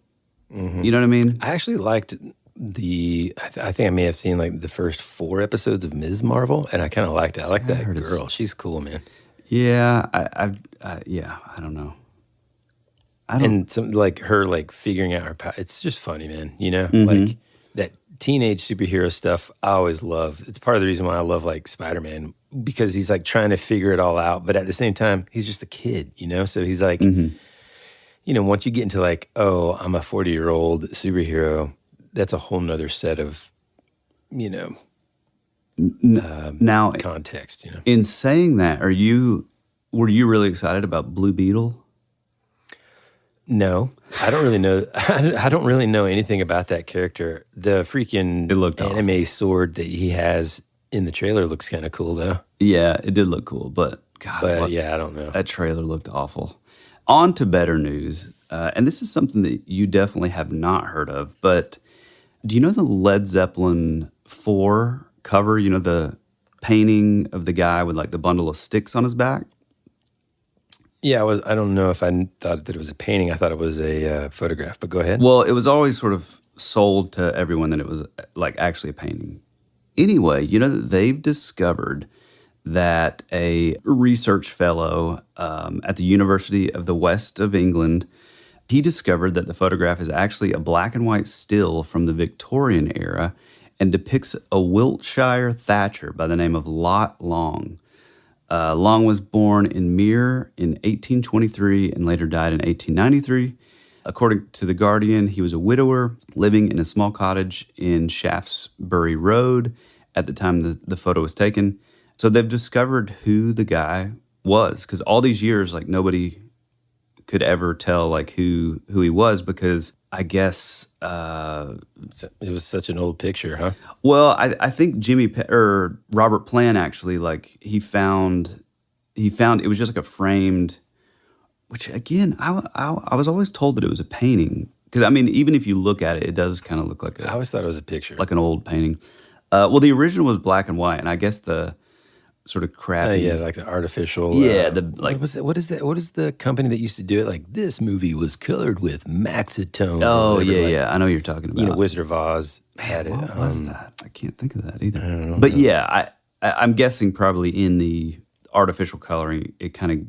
You know what I mean? I actually liked I think I may have seen like the first 4 episodes of Ms. Marvel, and I kind of liked it. I like that girl. She's cool, man. Yeah, I don't know. And some like her like figuring out her power. It's just funny, man. You know, like that teenage superhero stuff. I always love. It's part of the reason why I love like Spider-Man, because he's like trying to figure it all out, but at the same time, he's just a kid. You know, so he's like, you know, once you get into like, oh, I'm a 40-year-old superhero, that's a whole nother set of, you know, now context. You know, in saying that, were you really excited about Blue Beetle? No, I don't really know. I don't really know anything about that character. The freaking anime sword that he has in the trailer looks kind of cool, though. Yeah, it did look cool, but God, yeah, I don't know. That trailer looked awful. On to better news, and this is something that you definitely have not heard of, but do you know the Led Zeppelin 4 cover? You know, the painting of the guy with like the bundle of sticks on his back? Yeah, I don't know if I thought that it was a painting. I thought it was a photograph, but go ahead. Well, it was always sort of sold to everyone that it was like actually a painting. Anyway, you know that they've discovered that a research fellow at the University of the West of England, he discovered that the photograph is actually a black and white still from the Victorian era and depicts a Wiltshire thatcher by the name of Lot Long. Long was born in Mere in 1823 and later died in 1893. According to The Guardian, he was a widower living in a small cottage in Shaftesbury Road at the time the photo was taken. So they've discovered who the guy was, because all these years, like, nobody could ever tell like who he was, because I guess it was such an old picture, huh? Well, I think Robert Plant actually, like, he found it was just like a framed, which again I was always told that it was a painting, because I mean, even if you look at it, it does kind of look like I always thought it was a picture, like an old painting. Well, the original was black and white, and I guess the sort of crappy, like the artificial. What is that? What is the company that used to do it? Like, this movie was colored with Maxitone. Oh yeah, I know what you're talking about. You know, Wizard of Oz had it. What was that? I can't think of that either. I don't know. But yeah, I'm guessing probably in the artificial coloring, it kind of,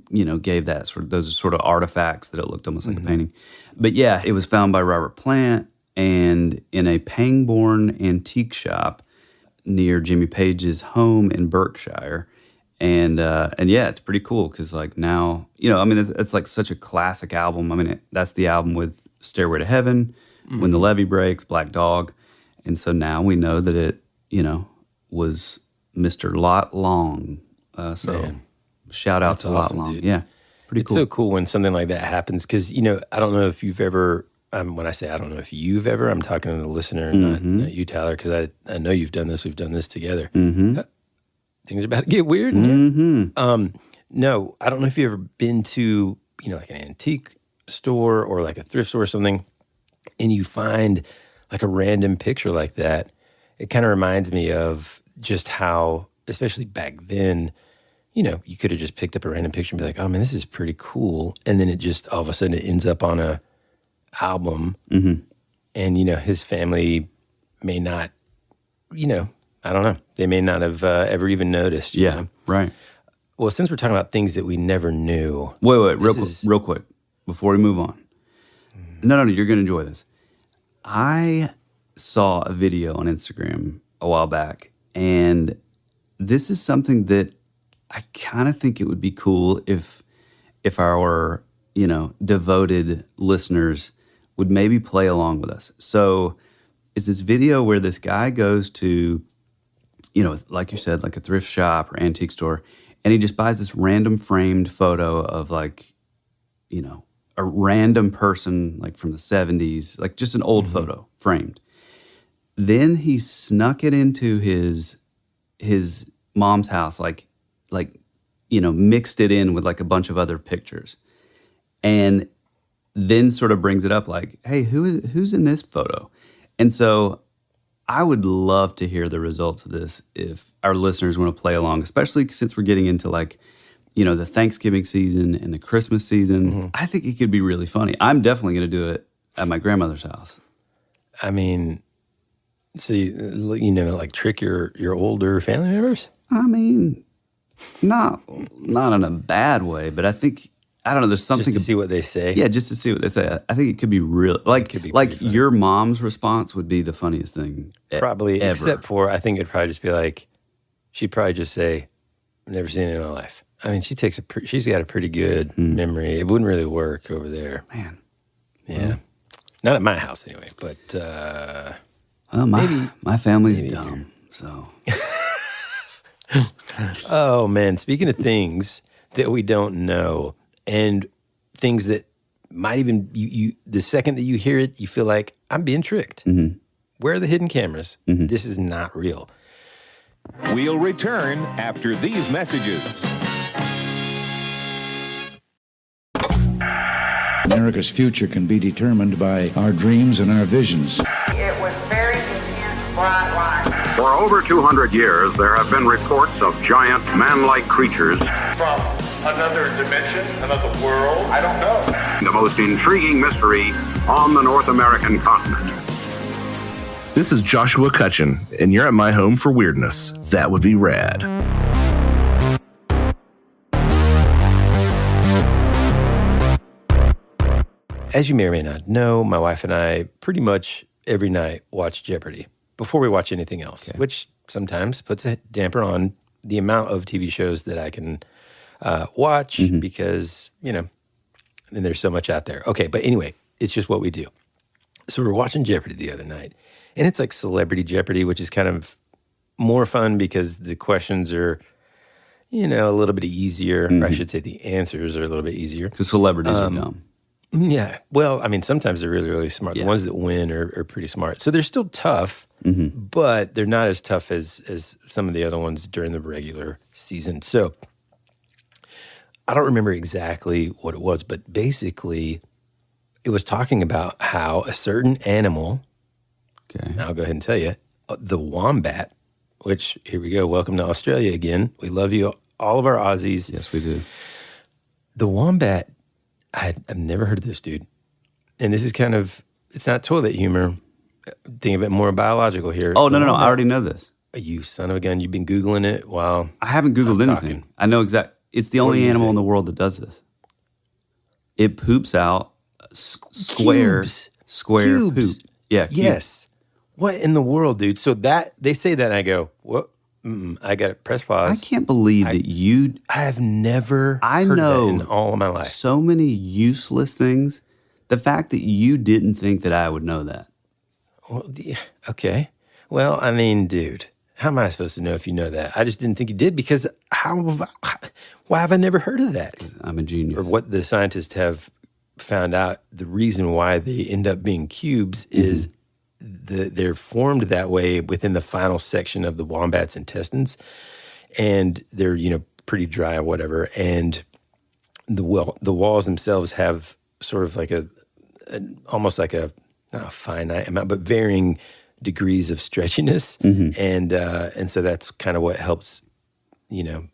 you know, gave that sort of, those sort of artifacts that it looked almost like a painting. But yeah, it was found by Robert Plant and in a Pangbourne antique shop near Jimmy Page's home in Berkshire. And yeah, it's pretty cool, because like now, you know, I mean, it's like such a classic album. I mean, that's the album with Stairway to Heaven, When the Levee Breaks, Black Dog. And so now we know that it, you know, was Mr. Lot Long. Man, shout out to Lot Long. Dude. Yeah, pretty cool. It's so cool when something like that happens, because, you know, I don't know if you've ever, when I say I don't know if you've ever, I'm talking to the listener, not you, Tyler, because I know you've done this. We've done this together. Things are about to get weird. No, I don't know if you've ever been to, you know, like an antique store or like a thrift store or something, and you find like a random picture like that. It kind of reminds me of just how, especially back then, you know, you could have just picked up a random picture and be like, oh man, this is pretty cool. And then it just, all of a sudden, it ends up on a album. And, you know, his family may not, you know, I don't know. They may not have ever even noticed. You know? Right. Well, since we're talking about things that we never knew. Wait, real quick, before we move on. No, you're going to enjoy this. I saw a video on Instagram a while back, and this is something that I kind of think it would be cool if our, you know, devoted listeners would maybe play along with us. So it's this video where this guy goes to, you know, like you said, like a thrift shop or antique store, And he just buys this random framed photo of like, you know, a random person like from the 70s, like just an old photo framed. Then he snuck it into his mom's house, like, you know, mixed it in with like a bunch of other pictures. And then sort of brings it up like, hey, who's in this photo? And so I would love to hear the results of this if our listeners want to play along, especially since we're getting into like, you know, the Thanksgiving season and the Christmas season. I think it could be really funny. I'm definitely going to do it at my grandmother's house. I mean, so you know, like trick your older family members? I mean, not in a bad way, but I think, I don't know, there's something just to see what they say. Yeah, just to see what they say. I think it could be real. Like your mom's response would be the funniest thing probably ever. Except for, I think it'd probably just be like, she'd probably just say, I've never seen it in my life. I mean, she's got a pretty good memory. It wouldn't really work over there. Man. Yeah. Well, not at my house anyway, but well, my family's dumb, so. Oh, man. Speaking of things that we don't know and things that might even, you the second that you hear it, you feel like, I'm being tricked. Where are the hidden cameras? This is not real. We'll return after these messages. America's future can be determined by our dreams and our visions. It was very intense, bright light. For over 200 years, there have been reports of giant man-like creatures from another dimension, another world. I don't know. The most intriguing mystery on the North American continent. This is Joshua Cutchin, and you're at my home for weirdness. That would be rad. As you may or may not know, my wife and I pretty much every night watch Jeopardy before we watch anything else, which sometimes puts a damper on the amount of TV shows that I can watch because, you know, and there's so much out there. Okay, but anyway, it's just what we do. So we were watching Jeopardy the other night, and it's like Celebrity Jeopardy, which is kind of more fun because the questions are, you know, a little bit easier. Or I should say the answers are a little bit easier. Because celebrities are dumb. Yeah. Well, I mean, sometimes they're really, really smart. The ones that win are pretty smart. So they're still tough, but they're not as tough as some of the other ones during the regular season. So I don't remember exactly what it was, but basically it was talking about how a certain animal, and I'll go ahead and tell you, the Wombat, which, here we go, welcome to Australia again. We love you, all of our Aussies. Yes, we do. The Wombat, I've never heard of this dude. And this is kind of, it's not toilet humor. Think of it more biological here. Oh, no. I already know this. You son of a gun. You've been Googling it while I haven't Googled anything. I know exactly. It's the only animal in the world that does this. It poops out square poop. Yeah. Cubes. Yes. What in the world, dude? So that, they say that and I go, what? I got to press pause. I can't believe that you... I have never heard that in all of my life. So many useless things. The fact that you didn't think that I would know that. Well, okay. Well, I mean, dude, how am I supposed to know if you know that? I just didn't think you did because why have I never heard of that? I'm a genius. Or what the scientists have found out, the reason why they end up being cubes is they're formed that way within the final section of the wombat's intestines, and they're, you know, pretty dry or whatever, and the walls themselves have sort of like almost like a not a finite amount, but varying degrees of stretchiness, and so that's kind of what helps, you know,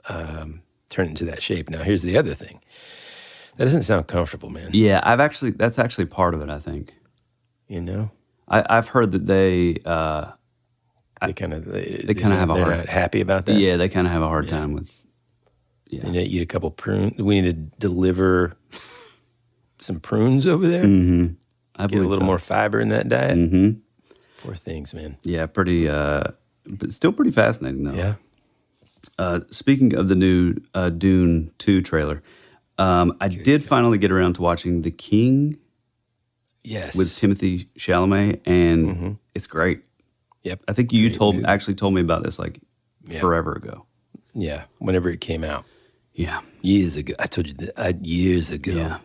turn it into that shape. Now, here's the other thing. That doesn't sound comfortable, man. Yeah, that's actually part of it, I think. You know? I've heard that they kind of have a hard. They're not happy about that. Yeah, they kind of have a hard time with. Yeah, you need to eat a couple prunes. We need to deliver some prunes over there. I get a little more fiber in that diet. Poor things, man. Yeah, pretty. But still pretty fascinating though. Yeah. Speaking of the new Dune 2 trailer, I did finally get around to watching The King. Yes. With Timothée Chalamet, and it's great. Yep. I think you actually told me about this like forever ago. Yeah, whenever it came out. Yeah. Years ago. I told you that years ago. Yeah.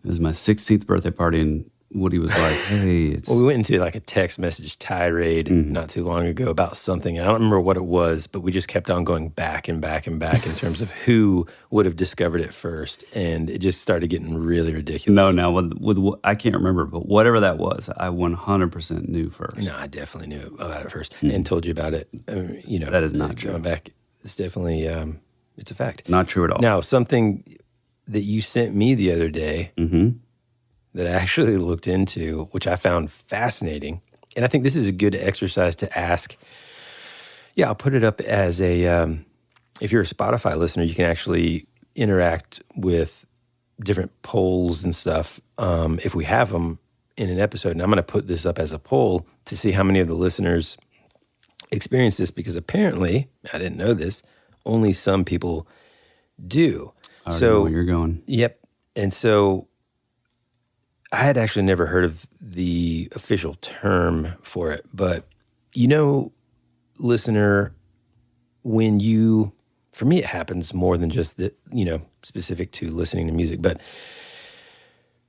It was my 16th birthday party, and Woody was like, hey, it's... Well, we went into like a text message tirade not too long ago about something. I don't remember what it was, but we just kept on going back and back and back in terms of who would have discovered it first. And it just started getting really ridiculous. No, with I can't remember, but whatever that was, I 100% knew first. No, I definitely knew about it first and told you about it. That is not true. Going back, it's definitely, it's a fact. Not true at all. Now, something that you sent me the other day that I actually looked into, which I found fascinating, and I think this is a good exercise to ask. Yeah, I'll put it up as a, if you're a Spotify listener, you can actually interact with different polls and stuff if we have them in an episode. And I'm going to put this up as a poll to see how many of the listeners experience this, because apparently, I didn't know this, only some people do. I already know where you're going. Yep. And so I had actually never heard of the official term for it, but listener, when you, for me, it happens more than just that, specific to listening to music, but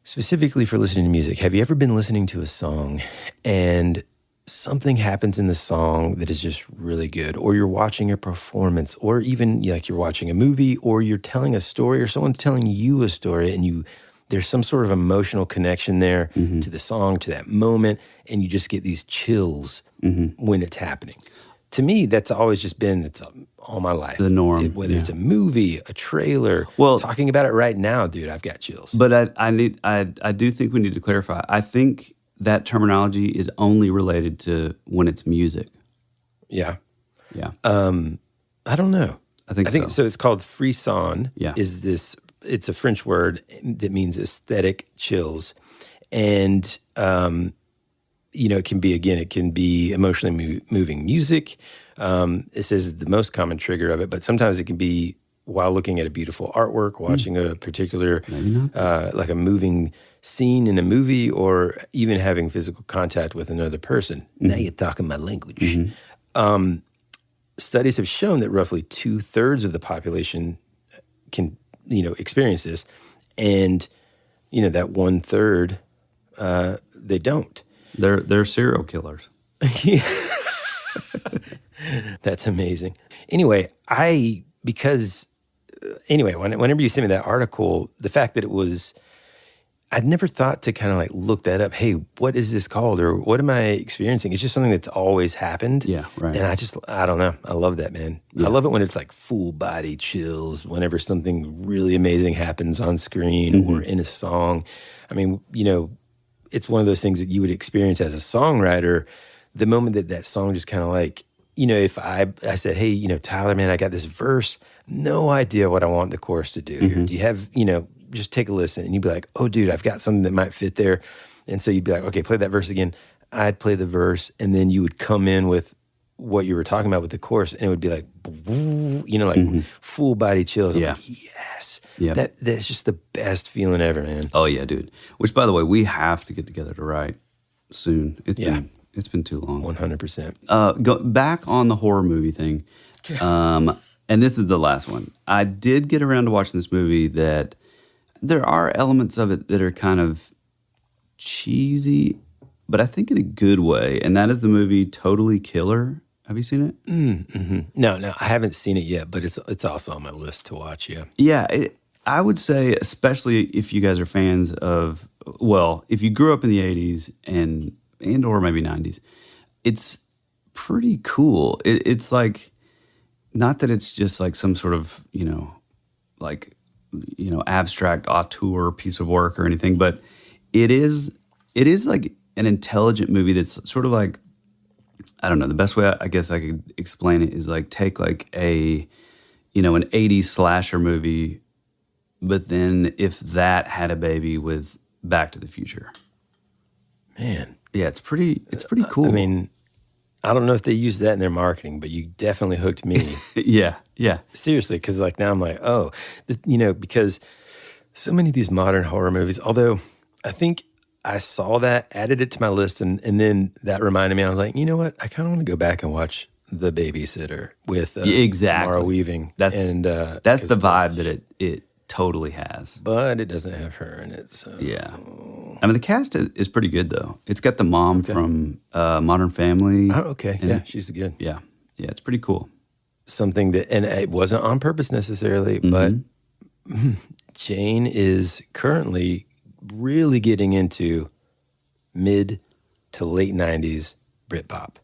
specifically for listening to music, have you ever been listening to a song and something happens in the song that is just really good, or you're watching a performance, or even like you're watching a movie, or you're telling a story, or someone's telling you a story, and there's some sort of emotional connection there to the song, to that moment, and you just get these chills when it's happening. To me, that's always just been, it's all my life. The norm. Whether it's a movie, a trailer, talking about it right now, dude, I've got chills. But I do think we need to clarify. I think that terminology is only related to when it's music. Yeah. Yeah. I don't know. I think so. It's called Frisson. Yeah. It's a French word that means aesthetic chills. And, it can be emotionally moving music. It says it's the most common trigger of it, but sometimes it can be while looking at a beautiful artwork, watching a particular, like a moving scene in a movie, or even having physical contact with another person. Now you're talking my language. Studies have shown that roughly 2/3 of the population can, experience this, and that 1/3 they don't. They're serial killers. That's amazing. Anyway, whenever you sent me that article, the fact that it was, I'd never thought to kind of like look that up. Hey, what is this called, or what am I experiencing? It's just something that's always happened. Yeah, right. And I don't know. I love that, man. Yeah. I love it when it's like full body chills, whenever something really amazing happens on screen or in a song. I mean, it's one of those things that you would experience as a songwriter. The moment that song just kind of like, if I said, hey, Tyler, man, I got this verse, no idea what I want the chorus to do here. Do you have, just take a listen, and you'd be like, oh, dude, I've got something that might fit there. And so you'd be like, okay, play that verse again. I'd play the verse, and then you would come in with what you were talking about with the chorus, and it would be like, full body chills. Yeah. I'm like, yes. Yeah. That's just the best feeling ever, man. Oh, yeah, dude. Which, by the way, we have to get together to write soon. It's been too long. 100%. Go back on the horror movie thing. And this is the last one. I did get around to watching this movie that there are elements of it that are kind of cheesy, but I think in a good way. And that is the movie Totally Killer. Have you seen it? No, I haven't seen it yet, but it's also on my list to watch, yeah. Yeah, I would say, especially if you guys are fans of, if you grew up in the 80s and or maybe 90s, it's pretty cool. It's like, not that it's just like some sort of, abstract auteur piece of work or anything, but it is like an intelligent movie that's sort of like, I don't know, the best way I guess I could explain it is like take like an 80s slasher movie, but then if that had a baby with Back to the Future. Man. Yeah, it's pretty cool. I mean, I don't know if they use that in their marketing, but you definitely hooked me. Yeah. Seriously, because like now I'm like, because so many of these modern horror movies, although I think I saw that, added it to my list, and then that reminded me, I was like, you know what? I kind of want to go back and watch The Babysitter with exactly Samara Weaving. That's the vibe that it totally has. But it doesn't have her in it. So. Yeah. I mean, the cast is pretty good, though. It's got the mom from Modern Family. Oh, okay. Yeah, she's good. Yeah. Yeah, it's pretty cool. Something that, and it wasn't on purpose necessarily, but Jane is currently really getting into mid to late 90s Britpop.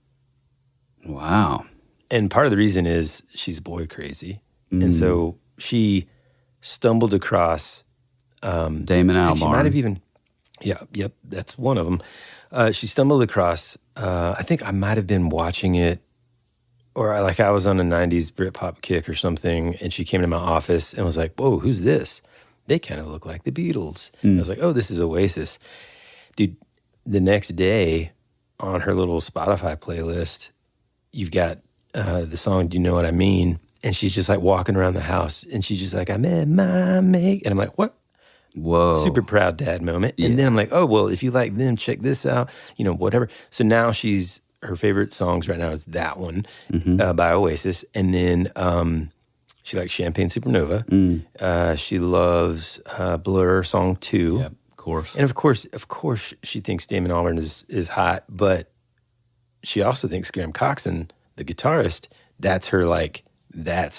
Wow. And part of the reason is she's boy crazy. And so she stumbled across Damon Albarn. She might have even, yep, that's one of them. She stumbled across, I think I might have been watching it, or I was on a 90s Britpop kick or something, and she came to my office and was like, whoa, who's this? They kind of look like the Beatles. I was like, oh, this is Oasis. Dude, the next day on her little Spotify playlist, you've got the song Do You Know What I Mean? And she's just like walking around the house, and she's just like, I met my mate. And I'm like, what? Whoa. Super proud dad moment. And then I'm like, oh, well, if you like them, check this out, whatever. So now her favorite songs right now is that one by Oasis. And then she likes Champagne Supernova. She loves Blur Song 2. Yeah, of course. And of course, she thinks Damon Albarn is hot, but she also thinks Graham Coxon, the guitarist, that's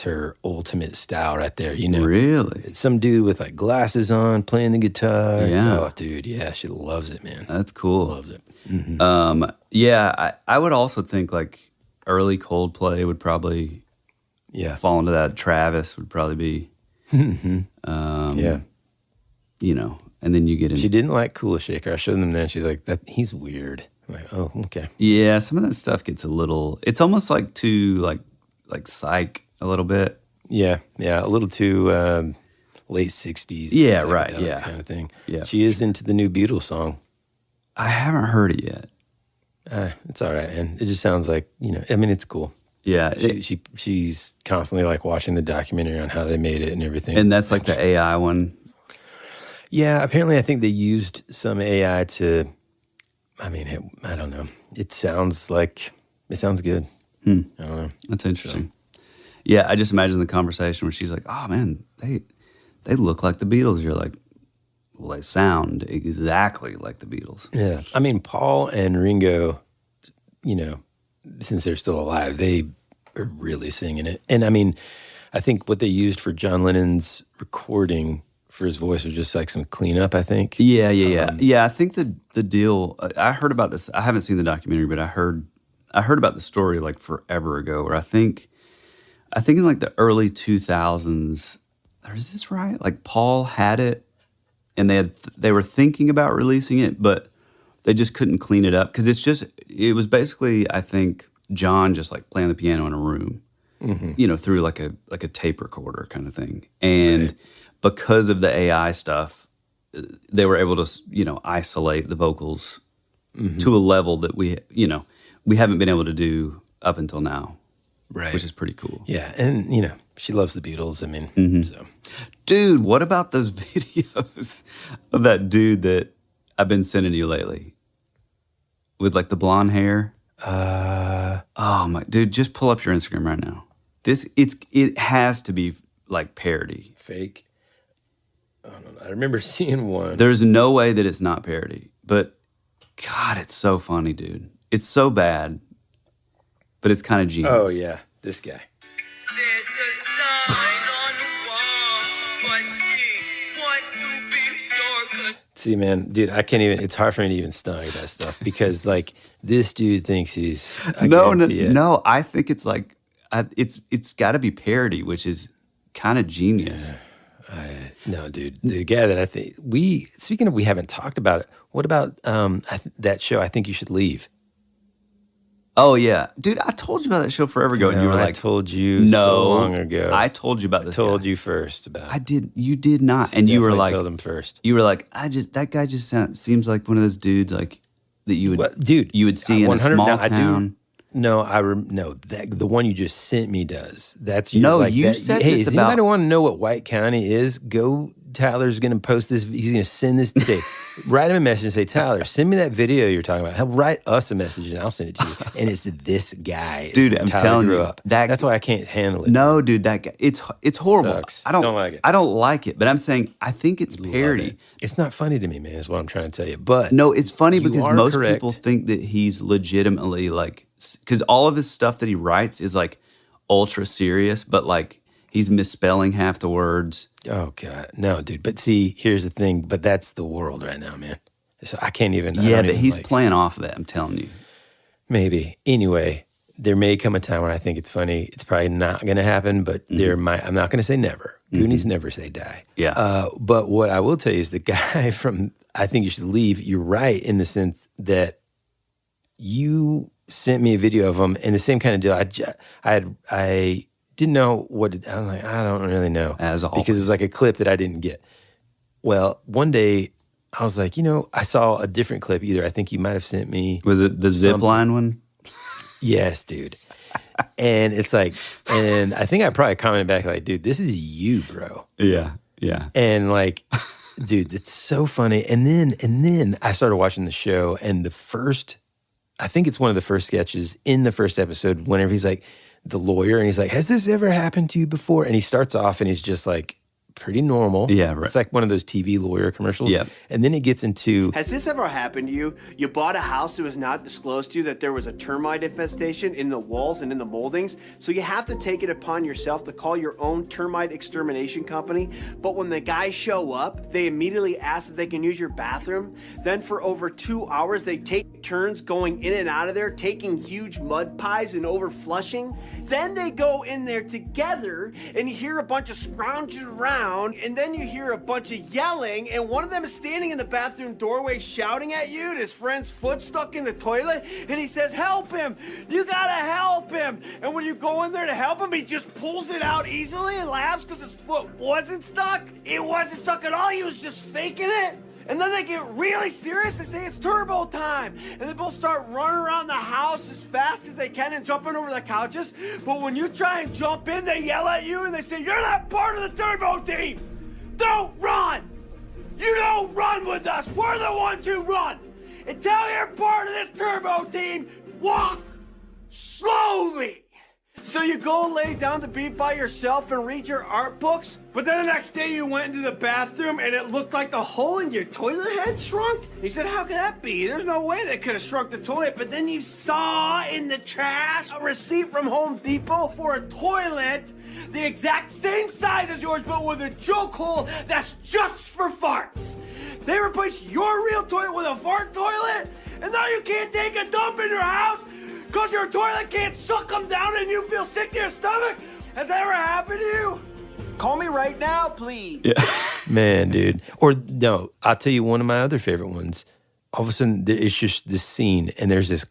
her ultimate style right there, Really? It's some dude with like glasses on, playing the guitar. Yeah. Oh, dude, yeah, she loves it, man. That's cool. Loves it. Yeah, I would also think like early Coldplay would probably fall into that. Travis would probably be, and then you get in. She didn't like Kula Shaker. I showed them that. She's like, he's weird. I'm like, oh, okay. Yeah, some of that stuff gets a little, it's almost like too like psych a little bit. Yeah, a little too late 60s. Yeah, right, kind of thing. Yeah, she is into the new Beatles song. I haven't heard it yet. It's all right, man. It just sounds like, it's cool. Yeah. She's constantly like watching the documentary on how they made it and everything. And that's like the AI one? Yeah, apparently I think they used some AI to, I don't know. It sounds good. I don't know. That's interesting. So. Yeah, I just imagine the conversation where she's like, oh man, they look like the Beatles. You're like, well, they sound exactly like the Beatles. Yeah. Paul and Ringo, since they're still alive, they are really singing it. And I think what they used for John Lennon's recording for his voice was just like some cleanup, I think. Yeah. I think the deal, I heard about this. I haven't seen the documentary, but I heard about the story like forever ago, where I think in like the early 2000s, is this right? Like Paul had it, and they were thinking about releasing it, but they just couldn't clean it up because it was basically, I think, John just like playing the piano in a room, through like a tape recorder kind of thing, and because of the AI stuff, they were able to isolate the vocals to a level that we haven't been able to do up until now. Right. Which is pretty cool. Yeah. And, she loves the Beatles. So. Dude, what about those videos of that dude that I've been sending you lately? With like the blonde hair? Oh my, dude, just pull up your Instagram right now. It has to be like parody. Fake? I don't know. I remember seeing one. There's no way that it's not parody. But, God, it's so funny, dude. It's so bad. But it's kind of genius. Oh, yeah. This guy. There's a sign on the wall, but she wants to be sure. See, man, dude, I can't even, it's hard for me to even stomach that stuff because, like, this dude thinks he's. No, I think it's like, it's got to be parody, which is kind of genius. No, dude, the guy that I think, speaking of, we haven't talked about it, what about that show, I Think You Should Leave? Oh, yeah. Dude, I told you about that show forever ago, and you were like... I told you so long ago. I told you about this guy. I told you first about it. I did. You did not. And you were like... I told him first. You were like, that guy just seems like one of those dudes like that you would... you would see in a small town. The one you just sent me does. That's your, like, you that, said hey, this about... anybody want to know what White County is? Go, Tyler's going to post this. He's going to send this today. Write him a message and say, Tyler, send me that video you're talking about. Hell, write us a message and I'll send it to you. And it's this guy. Dude, I'm telling you. That's why I can't handle it. No, dude, that guy, it's horrible. Sucks. I don't like it. I don't like it, but I'm saying I think it's parody. It's not funny to me, man, is what I'm trying to tell you. But no, it's funny because most correct. people think that he's legitimately like, because all of his stuff that he writes is like ultra serious, but like he's misspelling half the words. Oh, God. No, dude. But see, here's the thing. But that's the world right now, man. So I can't even. Yeah, but he's playing off of that, I'm telling you. Maybe. Anyway, there may come a time when I think it's funny. It's probably not going to happen, but there might. I'm not going to say never. Goonies never say die. Yeah. But what I will tell you is the guy from I Think You Should Leave, you're right in the sense that you sent me a video of him in the same kind of deal. I didn't know what it, I'm like, I don't really know. As always. Because it was like a clip that I didn't get. Well, one day I was like, I saw a different clip either. I think you might have sent me. Was it the zip line one? Yes, dude. And it's like, and I think I probably commented back like, dude, this is you, bro. Yeah, yeah. And like, dude, it's so funny. And then I started watching the show, and I think it's one of the first sketches in the first episode, whenever he's like the lawyer, and he's like, has this ever happened to you before? And he starts off and he's just like pretty normal. Yeah, right. It's like one of those TV lawyer commercials. Yeah. And then it gets into, has this ever happened to you? You bought a house that was not disclosed to you that there was a termite infestation in the walls and in the moldings, so you have to take it upon yourself to call your own termite extermination company. But when the guys show up, they immediately ask if they can use your bathroom. Then for over 2 hours, they take turns going in and out of there, taking huge mud pies and over flushing. Then they go in there together, and you hear a bunch of scrounging around, and then you hear a bunch of yelling, and one of them is standing in the bathroom doorway shouting at you, and his friend's foot stuck in the toilet, and he says, help him, you gotta help him. And when you go in there to help him, he just pulls it out easily and laughs because his foot wasn't stuck. It wasn't stuck at all, he was just faking it. And then they get really serious. They say it's turbo time. And they both start running around the house as fast as they can and jumping over the couches. But when you try and jump in, they yell at you and they say, you're not part of the turbo team. Don't run. You don't run with us. We're the ones who run. Until you're part of this turbo team, walk slowly. So you go lay down to be by yourself and read your art books, but then the next day you went into the bathroom and it looked like the hole in your toilet had shrunk? You said, how could that be? There's no way they could have shrunk the toilet. But then you saw in the trash a receipt from Home Depot for a toilet the exact same size as yours, but with a joke hole that's just for farts. They replaced your real toilet with a fart toilet, and now you can't take a dump in your house because your toilet can't suck them down and you feel sick to your stomach? Has that ever happened to you? Call me right now, please. Yeah. man, dude. Or no, I'll tell you one of my other favorite ones. All of a sudden, it's just this scene, and there's this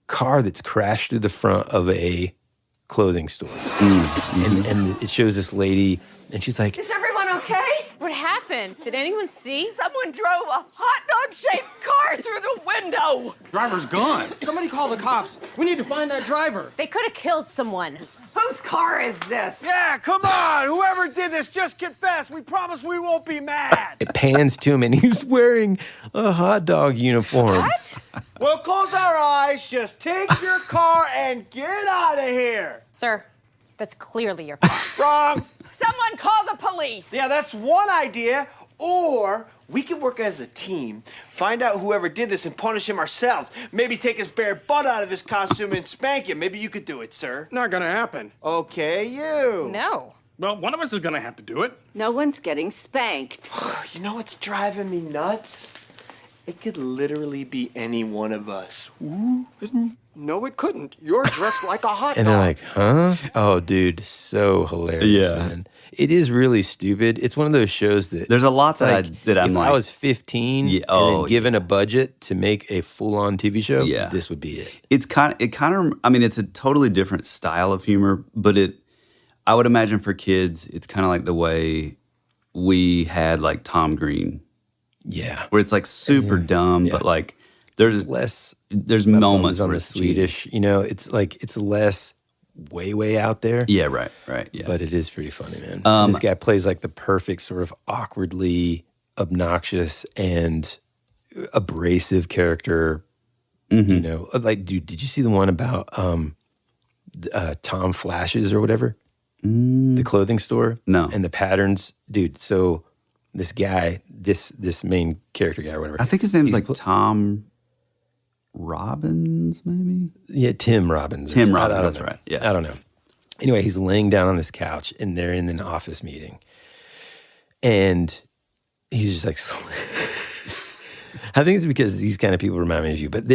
car that's crashed through the front of a clothing store. And it shows this lady, and she's like, is everyone okay? What happened? Did anyone see? Someone drove a hot dog-shaped car through the window. Driver's gone. Somebody call the cops. We need to find that driver. They could have killed someone. Whose car is this? Yeah, come on. Whoever did this, just confess. We promise we won't be mad. It pans to him, and he's wearing a hot dog uniform. What? We'll close our eyes. Just take your car and get out of here. Sir, that's clearly your car. Wrong. Someone call the police. Yeah, that's one idea. Or we could work as a team, find out whoever did this and punish him ourselves. Maybe take his bare butt out of his costume and spank him. Maybe you could do it, sir. Not gonna happen. Okay, you. No. Well, one of us is gonna have to do it. No one's getting spanked. You know what's driving me nuts? It could literally be any one of us. No, it couldn't. You're dressed like a hot dog. And they're like, huh? Oh, dude, so hilarious, Yeah. man. It is really stupid. It's one of those shows that There's a lot that like, I'm if like, I was 15 and then given a budget to make a full-on TV show, this would be it. It's kind of, I mean, it's a totally different style of humor, but I would imagine for kids, it's kind of like the way we had like Tom Green. Yeah. Where it's like super dumb, but like there's moments on where the it's Swedish, it's like, it's less way out there. Yeah, right, yeah. But it is pretty funny, man. And this guy plays like the perfect sort of awkwardly obnoxious and abrasive character. You know, like, dude, did you see the one about Tom Flashes or whatever? The clothing store? No. And the patterns? Dude, so this guy, this main character guy or whatever. I think his name's like Tom Robbins, maybe? Yeah, Tim Robbins. Tim Robbins, I don't that's know. right. Yeah. I don't know. Anyway, he's laying down on this couch and they're in an office meeting. And he's just like, I think it's because these kind of people remind me of you, but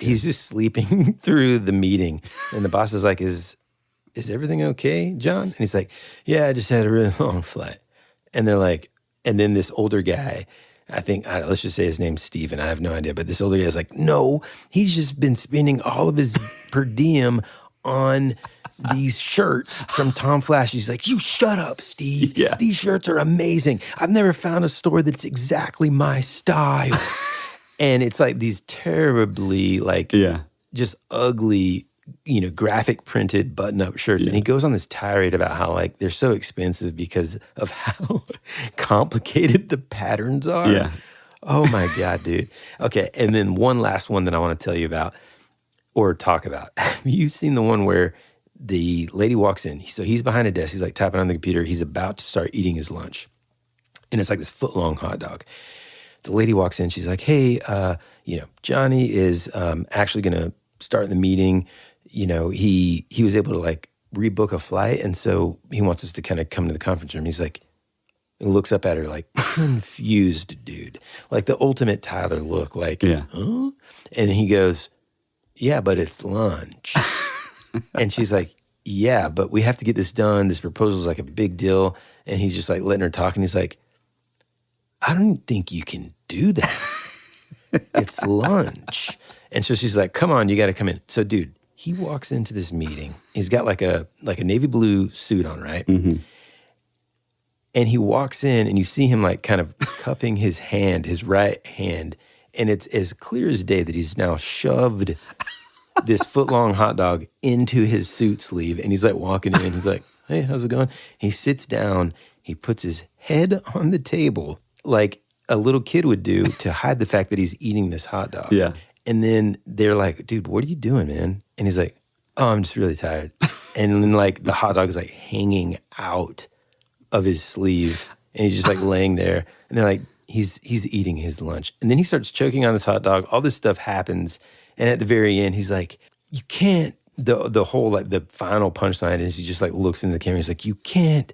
he's just sleeping through the meeting. And the boss is like, is everything okay, John? And he's like, yeah, I just had a really long flight. And they're like, and then this older guy, let's just say his name's Steven. I have no idea. But this older guy's like, no, he's just been spending all of his per diem on these shirts from Tom Flash. He's like, you shut up, Steve. Yeah. These shirts are amazing. I've never found a store that's exactly my style. And it's like these terribly, like, just ugly, you know, graphic printed button-up shirts. And he goes on this tirade about how, like, they're so expensive because of how complicated the patterns are. Yeah. Oh, my God, dude. Okay, and then one last one that I want to tell you about or talk about. Have you seen the one where the lady walks in? So he's behind a desk. He's, like, tapping on the computer. He's about to start eating his lunch. And it's like this foot-long hot dog. The lady walks in. She's like, hey, you know, Johnny is actually going to start the meeting. You know, he was able to, like, rebook a flight, and so he wants us to kind of come to the conference room. He's like, he looks up at her like, confused, dude. Like the ultimate Tyler look, like, huh? And he goes, yeah, but it's lunch. And she's like, yeah, but we have to get this done. This proposal's like a big deal. And he's just like letting her talk, and he's like, I don't think you can do that. It's lunch. And so she's like, come on, you got to come in. So, dude, he walks into this meeting. He's got like a navy blue suit on, right? Mm-hmm. And he walks in, and you see him like kind of cupping his hand, his right hand, and it's as clear as day that he's now shoved this foot-long hot dog into his suit sleeve, and he's like walking in. He's like, hey, how's it going? He sits down. He puts his head on the table like a little kid would do to hide the fact that he's eating this hot dog. Yeah. And then they're like, dude, what are you doing, man? And he's like, oh, I'm just really tired. And then like the hot dog is like hanging out of his sleeve, and he's just like laying there. And they're like, he's eating his lunch. And then he starts choking on this hot dog. All this stuff happens. And at the very end, he's like, you can't, the whole, like the final punchline is he just like looks into the camera. He's like, you can't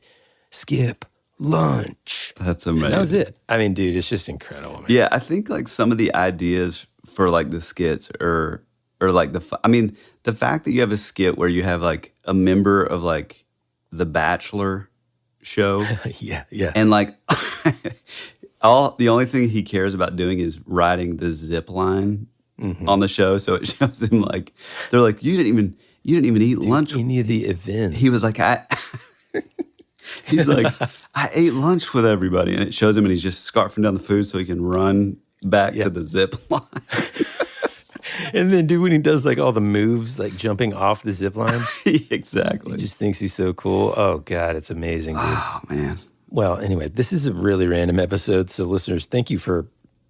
skip lunch. That's amazing. And that was it. I mean, dude, it's just incredible, man. Yeah, I think like some of the ideas for like the skits or like the fact that you have a skit where you have like a member of like the Bachelor show. Yeah. And like the only thing he cares about doing is riding the zip line on the show. So it shows him like, they're like, you didn't even eat lunch. Any of the events. He was like, he's like, I ate lunch with everybody. And it shows him and he's just scarfing down the food so he can run back to the zip line. And then, dude, when he does like all the moves, like jumping off the zip line. Exactly. He just thinks he's so cool. Oh, God, it's amazing, dude. Oh, man. Well, anyway, this is a really random episode. So, listeners, thank you for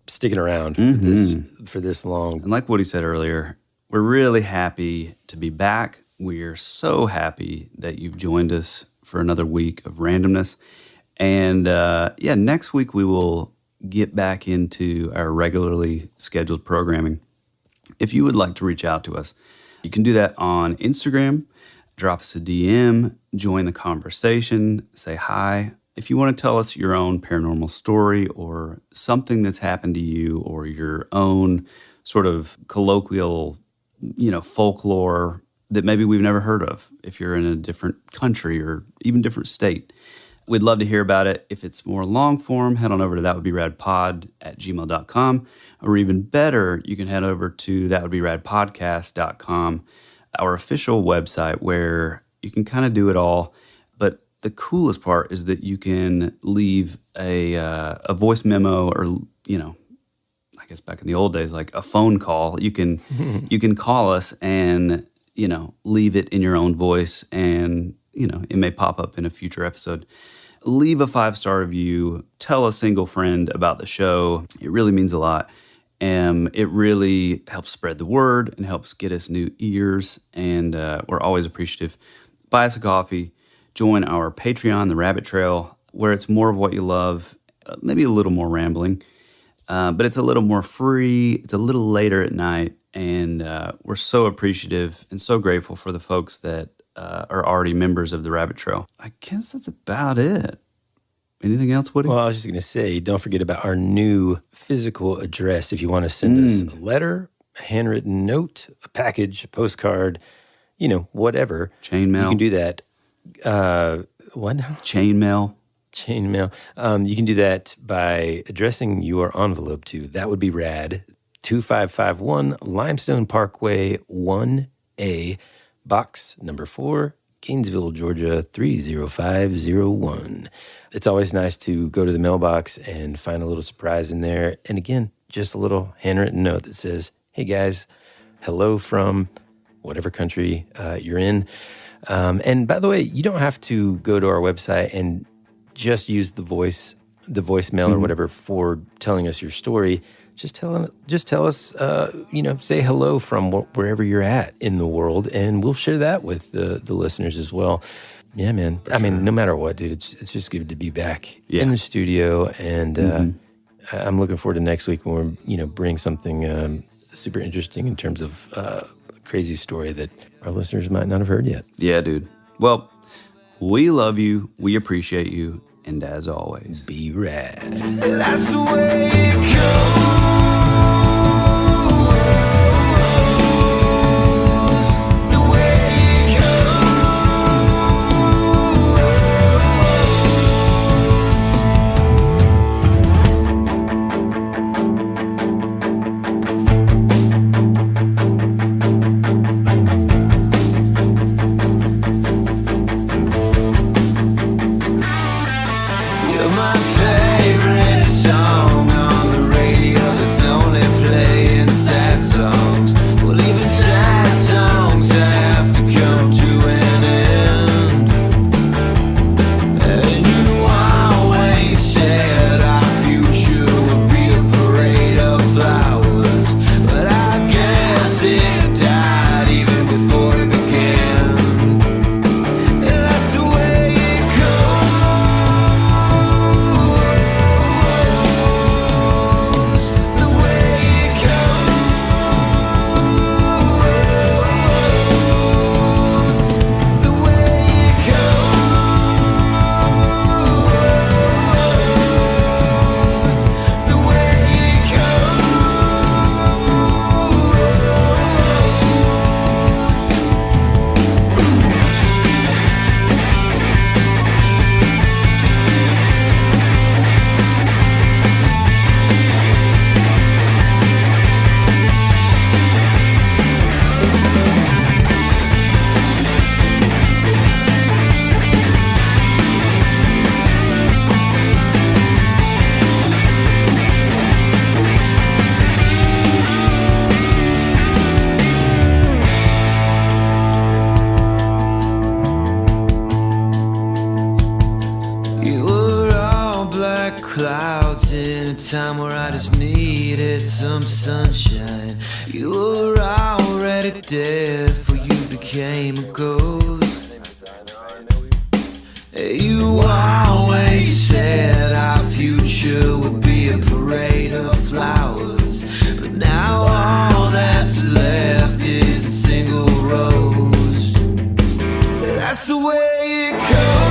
sticking around for this long. And like Woody said earlier, we're really happy to be back. We're so happy that you've joined us for another week of randomness. And next week we will get back into our regularly scheduled programming. If you would like to reach out to us, you can do that on Instagram. Drop us a DM, join the conversation, say hi. If you want to tell us your own paranormal story or something that's happened to you or your own sort of colloquial, folklore that maybe we've never heard of, if you're in a different country or even different state, we'd love to hear about it. If it's more long form, head on over to thatwouldberadpod@gmail.com. Or even better, you can head over to thatwouldberadpodcast.com, our official website where you can kind of do it all. But the coolest part is that you can leave a voice memo or, I guess back in the old days, like a phone call. You can call us and, leave it in your own voice and, it may pop up in a future episode. leave a 5-star review. Tell a single friend about the show. It really means a lot. It really helps spread the word and helps get us new ears. And we're always appreciative. Buy us a coffee. Join our Patreon, The Rabbit Trail, where it's more of what you love, maybe a little more rambling. But it's a little more free. It's a little later at night. And we're so appreciative and so grateful for the folks that are already members of the Rabbit Trail. I guess that's about it. Anything else, Woody? Well, I was just going to say, don't forget about our new physical address. If you want to send us a letter, a handwritten note, a package, a postcard, whatever. Chain mail. You can do that. What now? Chain mail. Chain mail. You can do that by addressing your envelope to That Would Be Rad, 2551 Limestone Parkway, 1A, Box number 4, Gainesville, Georgia, 30501. It's always nice to go to the mailbox and find a little surprise in there. And again, just a little handwritten note that says, hey guys, hello from whatever country you're in. And by the way, you don't have to go to our website and just use the voicemail or whatever for telling us your story. Just tell us, say hello from wherever you're at in the world, and we'll share that with the listeners as well. Yeah, man. I mean, no matter what, dude, it's just good to be back in the studio, and I'm looking forward to next week when we're, bring something super interesting in terms of a crazy story that our listeners might not have heard yet. Yeah, dude. Well, we love you. We appreciate you. And as always, be rad. That's the way it goes. Time where I just needed some sunshine. You were already dead, for you became a ghost. You always said our future would be a parade of flowers, but now all that's left is a single rose. That's the way it goes.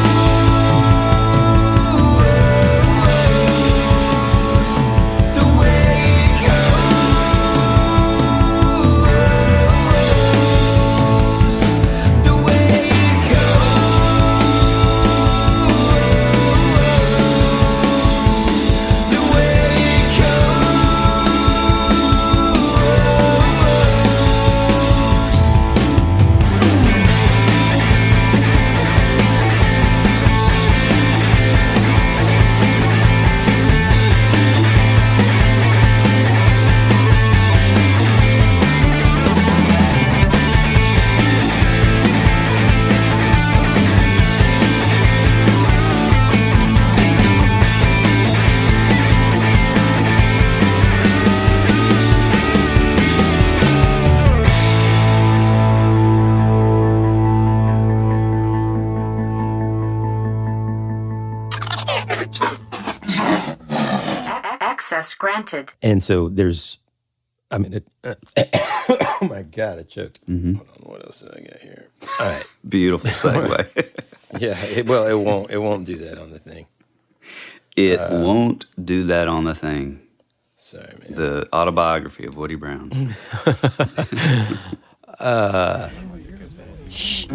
Access granted. And so there's, I mean, oh my God, I choked. Mm-hmm. Hold on, what else did I get here? All right. Beautiful segue. Yeah, it won't do that on the thing. It won't do that on the thing. Sorry, man. The autobiography of Woody Brown. Shh.